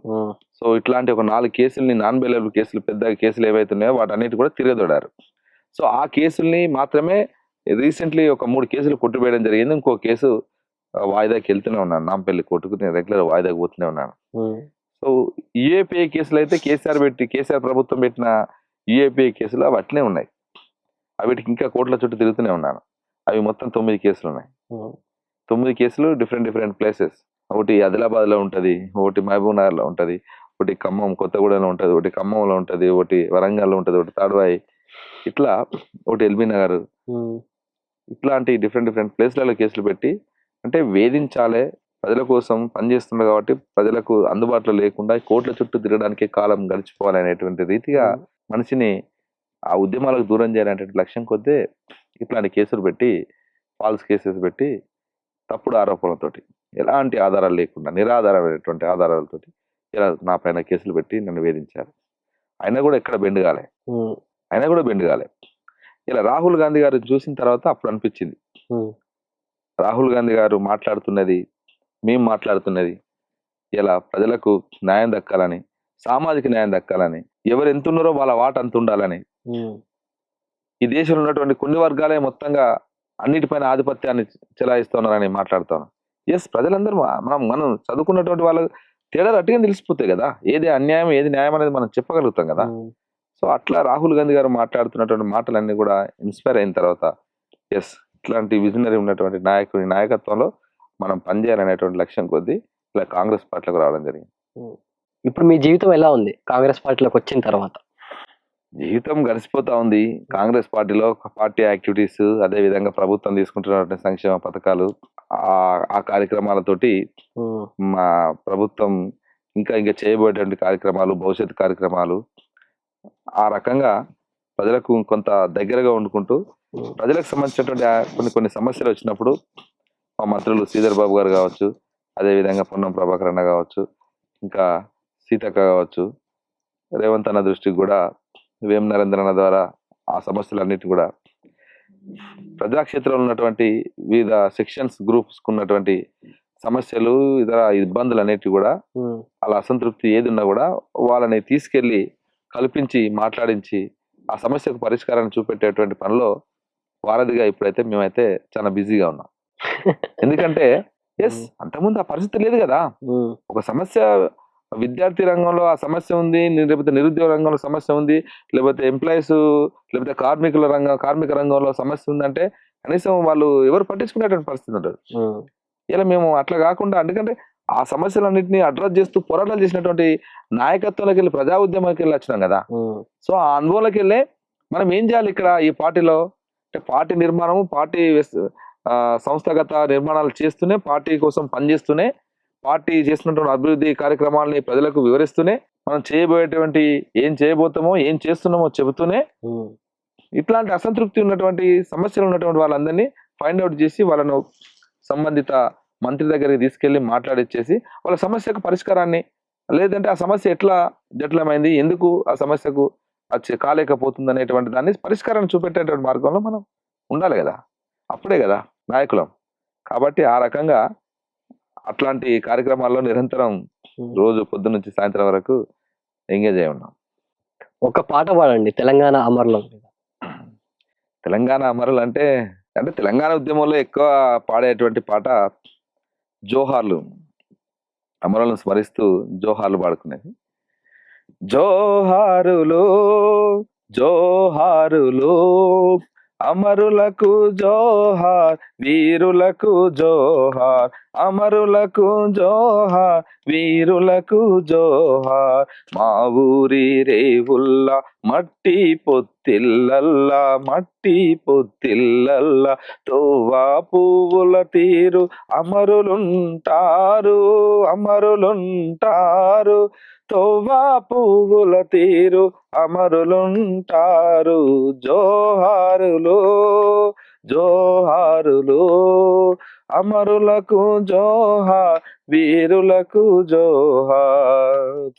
సో ఇట్లాంటి ఒక 4 కేసుల్ని, నాన్ బెయిలబుల్ కేసులు, పెద్ద కేసులు ఏవైతే ఉన్నాయో వాటన్నిటి కూడా తిరగదోడారు. సో ఆ కేసుల్ని మాత్రమే రీసెంట్లీ ఒక 3 కేసులు కొట్టివేయడం జరిగింది. ఇంకో కేసు వాయిదాకి వెళ్తూనే ఉన్నాను. నాంపల్లి కోర్టుకు నేను రెగ్యులర్ వాయిదాకి పోతూనే ఉన్నాను. సో యూఏపీఏ కేసులు అయితే కేసీఆర్ ప్రభుత్వం పెట్టిన యూఏపీఏ కేసులు అవి అట్లనే ఉన్నాయి. వీటికి ఇంకా కోర్టుల చుట్టూ తిరుగుతూనే ఉన్నాను. అవి మొత్తం 9 కేసులు ఉన్నాయి. 9 కేసులు డిఫరెంట్ ప్లేసెస్. ఒకటి ఆదిలాబాద్లో ఉంటుంది, ఒకటి మహబూబ్ నగర్లో ఉంటుంది, ఒకటి ఖమ్మం కొత్తగూడెంలో ఉంటుంది, ఒకటి ఖమ్మంలో ఉంటుంది, ఒకటి వరంగల్లో ఉంటుంది, ఒకటి తాడ్వాయి, ఇట్లా ఒకటి ఎల్బీ నగర్, ఇట్లాంటి డిఫరెంట్ ప్లేస్లలో కేసులు పెట్టి, అంటే వేధించాలే, ప్రజల కోసం పనిచేస్తున్నారు కాబట్టి ప్రజలకు అందుబాటులో లేకుండా కోర్టుల చుట్టూ తిరగడానికే కాలం గడిచిపోవాలనేటువంటి రీతిగా మనిషిని ఆ ఉద్యమాలకు దూరం చేయాలనేటువంటి లక్ష్యం కొద్దీ ఇట్లాంటి కేసులు పెట్టి, ఫాల్స్ కేసెస్ పెట్టి, తప్పుడు ఆరోపణలతోటి, ఎలాంటి ఆధారాలు లేకుండా నిరాధారమైనటువంటి ఆధారాలతోటి ఇలా నా పైన కేసులు పెట్టి నన్ను వేధించారు. అయినా కూడా ఎక్కడ బెండ్ కాలే. ఇలా రాహుల్ గాంధీ గారు చూసిన తర్వాత అప్పుడు అనిపించింది, రాహుల్ గాంధీ గారు మాట్లాడుతున్నది, మేము మాట్లాడుతున్నది ఇలా ప్రజలకు న్యాయం దక్కాలని, సామాజిక న్యాయం దక్కాలని, ఎవరు ఎంత ఉన్నారో వాళ్ళ వాట అంత ఉండాలని, ఈ దేశంలో ఉన్నటువంటి కొన్ని వర్గాలే మొత్తంగా అన్నిటిపైన ఆధిపత్యాన్ని చెలాయిస్తున్నారని మాట్లాడుతాను. ఎస్, ప్రజలందరూ మనం చదువుకున్నటువంటి వాళ్ళ తేడాలు అట్టుగా తెలిసిపోతాయి కదా, ఏది అన్యాయం ఏది న్యాయం అనేది మనం చెప్పగలుగుతాం కదా. సో అట్లా రాహుల్ గాంధీ గారు మాట్లాడుతున్నటువంటి మాటలన్నీ కూడా ఇన్స్పైర్ అయిన తర్వాత ఎస్, ఇట్లాంటి విజనరీ ఉన్నటువంటి నాయకుడి నాయకత్వంలో మనం పనిచేయాలనేటువంటి లక్ష్యం కొద్దీ ఇలా కాంగ్రెస్ పార్టీలోకి రావడం జరిగింది. ఇప్పుడు మీ జీవితం ఎలా ఉంది కాంగ్రెస్ పార్టీలోకి వచ్చిన తర్వాత? జీవితం గడిచిపోతా ఉంది. కాంగ్రెస్ పార్టీలో పార్టీ యాక్టివిటీస్, అదే విధంగా ప్రభుత్వం తీసుకుంటున్నటువంటి సంక్షేమ పథకాలు, ఆ కార్యక్రమాలతోటి మా ప్రభుత్వం ఇంకా చేయబోయేటువంటి కార్యక్రమాలు, భవిష్యత్ కార్యక్రమాలు, ఆ రకంగా ప్రజలకు కొంత దగ్గరగా వండుకుంటూ ప్రజలకు సంబంధించినటువంటి కొన్ని సమస్యలు వచ్చినప్పుడు మా మంత్రులు శ్రీధర్ బాబు గారు కావచ్చు, అదేవిధంగా పొన్నం ప్రభాకర్ అన్న కావచ్చు, ఇంకా సీతక్క కావచ్చు, రేవంత్ అన్న దృష్టికి కూడా వేం నరేంద్ర అన్న ద్వారా ఆ సమస్యలన్నిటి కూడా ప్రజాక్షేత్రంలో ఉన్నటువంటి వివిధ సెక్షన్స్ గ్రూప్స్ ఉన్నటువంటి సమస్యలు, ఇతర ఇబ్బందులు అనేటివి కూడా, అలా అసంతృప్తి ఏది ఉన్నా కూడా వాళ్ళని తీసుకెళ్లి కల్పించి మాట్లాడించి ఆ సమస్యకు పరిష్కారాన్ని చూపెట్టేటువంటి పనిలో వారధిగా ఇప్పుడైతే మేమైతే చాలా బిజీగా ఉన్నాం. ఎందుకంటే ఎస్, అంతకుముందు ఆ పరిస్థితి లేదు కదా. ఒక సమస్య విద్యార్థి రంగంలో ఆ సమస్య ఉంది, లేకపోతే నిరుద్యోగ రంగంలో సమస్య ఉంది, లేకపోతే ఎంప్లాయీస్, లేకపోతే కార్మిక రంగంలో సమస్య ఉందంటే కనీసం వాళ్ళు ఎవరు పట్టించుకునేటువంటి పరిస్థితి ఉంటుంది. ఇలా మేము అట్లా కాకుండా, ఎందుకంటే ఆ సమస్యలన్నింటినీ అడ్రస్ చేస్తూ పోరాటాలు చేసినటువంటి నాయకత్వంలోకి వెళ్ళి ప్రజా ఉద్యమానికి వెళ్ళి వచ్చినాం కదా. సో ఆ అనుభవంలోకి వెళ్ళి మనం ఏం చేయాలి ఇక్కడ ఈ పార్టీలో అంటే, పార్టీ నిర్మాణము, పార్టీ సంస్థాగత నిర్మాణాలు చేస్తూనే, పార్టీ కోసం పనిచేస్తూనే, పార్టీ చేస్తున్నటువంటి అభివృద్ధి కార్యక్రమాలని ప్రజలకు వివరిస్తూనే, మనం చేయబోయేటువంటి ఏం చేయబోతామో ఏం చేస్తున్నామో చెబుతూనే, ఇట్లాంటి అసంతృప్తి ఉన్నటువంటి సమస్యలు ఉన్నటువంటి వాళ్ళందరినీ ఫైండ్ అవుట్ చేసి వాళ్ళను సంబంధిత మంత్రి దగ్గరికి తీసుకెళ్లి మాట్లాడిచ్చేసి వాళ్ళ సమస్యకు పరిష్కారాన్ని, లేదంటే ఆ సమస్య ఎట్లా జటిలమైంది, ఎందుకు ఆ సమస్యకు కాలేకపోతుంది అనేటువంటి దాన్ని పరిష్కారాన్ని చూపెట్టేటువంటి మార్గంలో మనం ఉండాలి కదా. అప్పుడే కదా నాయకులం. కాబట్టి ఆ రకంగా అట్లాంటి కార్యక్రమాల్లో నిరంతరం రోజు పొద్దున్న నుంచి సాయంత్రం వరకు ఎంగేజ్ అయి ఉన్నాం. ఒక పాట పాడండి తెలంగాణ అమరులం. తెలంగాణ అమరులు అంటే అంటే తెలంగాణ ఉద్యమంలో ఎక్కువ పాడేటువంటి పాట జోహార్లు, అమరులను స్మరిస్తూ జోహార్లు పాడుకునేది. జోహారులు జోహారులు అమరులకు జోహార్, వీరులకు జోహార్, అమరులకు జోహార్, వీరులకు జోహార్. మా ఊరి రేవుల్లా మట్టి పొత్తిల్లల్లా, మట్టి పొత్తిల్లల్లా తోవా పువ్వుల తీరు అమరులుంటారు, అమరులుంటారు. తోవా పువ్వుల తీరు అమరులుంటారు. జోహారులు జోహారులు అమరులకు జోహార్, వీరులకు జోహార్.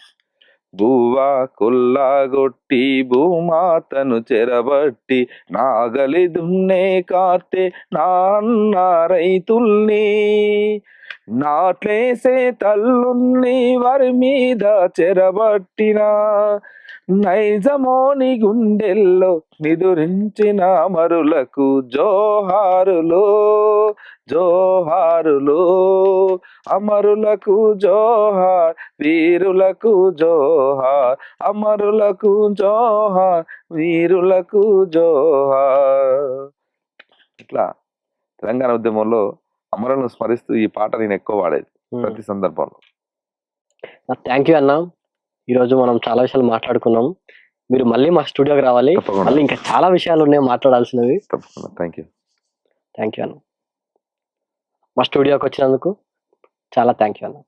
బువ్వా కొల్లాగొట్టి భూమాతను చెరబట్టి నాగలి దున్నే కార్తె నా అన్న రైతుల్ని, నాట్లేసే తల్లుల్ని వారి మీద చెరబట్టిన నైజమోని గుండెల్లో నిదురించిన అమరులకు జోహారులు జోహారులు, అమరులకు జోహార్, వీరులకు జోహార్, అమరులకు జోహార్, వీరులకు జోహార్. ఇట్లా తెలంగాణ ఉద్యమంలో అమరులను స్మరిస్తూ ఈ పాట నేను ఎక్కువ వాడేది ప్రతి సందర్భంలో. థ్యాంక్ యూ అన్న. ఈరోజు మనం చాలా విషయాలు మాట్లాడుకున్నాం. మీరు మళ్ళీ మా స్టూడియోకి రావాలి. తప్పకుండా. మళ్ళీ ఇంకా చాలా విషయాలు ఉన్నాయి మాట్లాడాల్సినవి. తప్పకుండా. థ్యాంక్ యూ అన్న. మా స్టూడియోకి వచ్చినందుకు చాలా థ్యాంక్ యూ అన్న.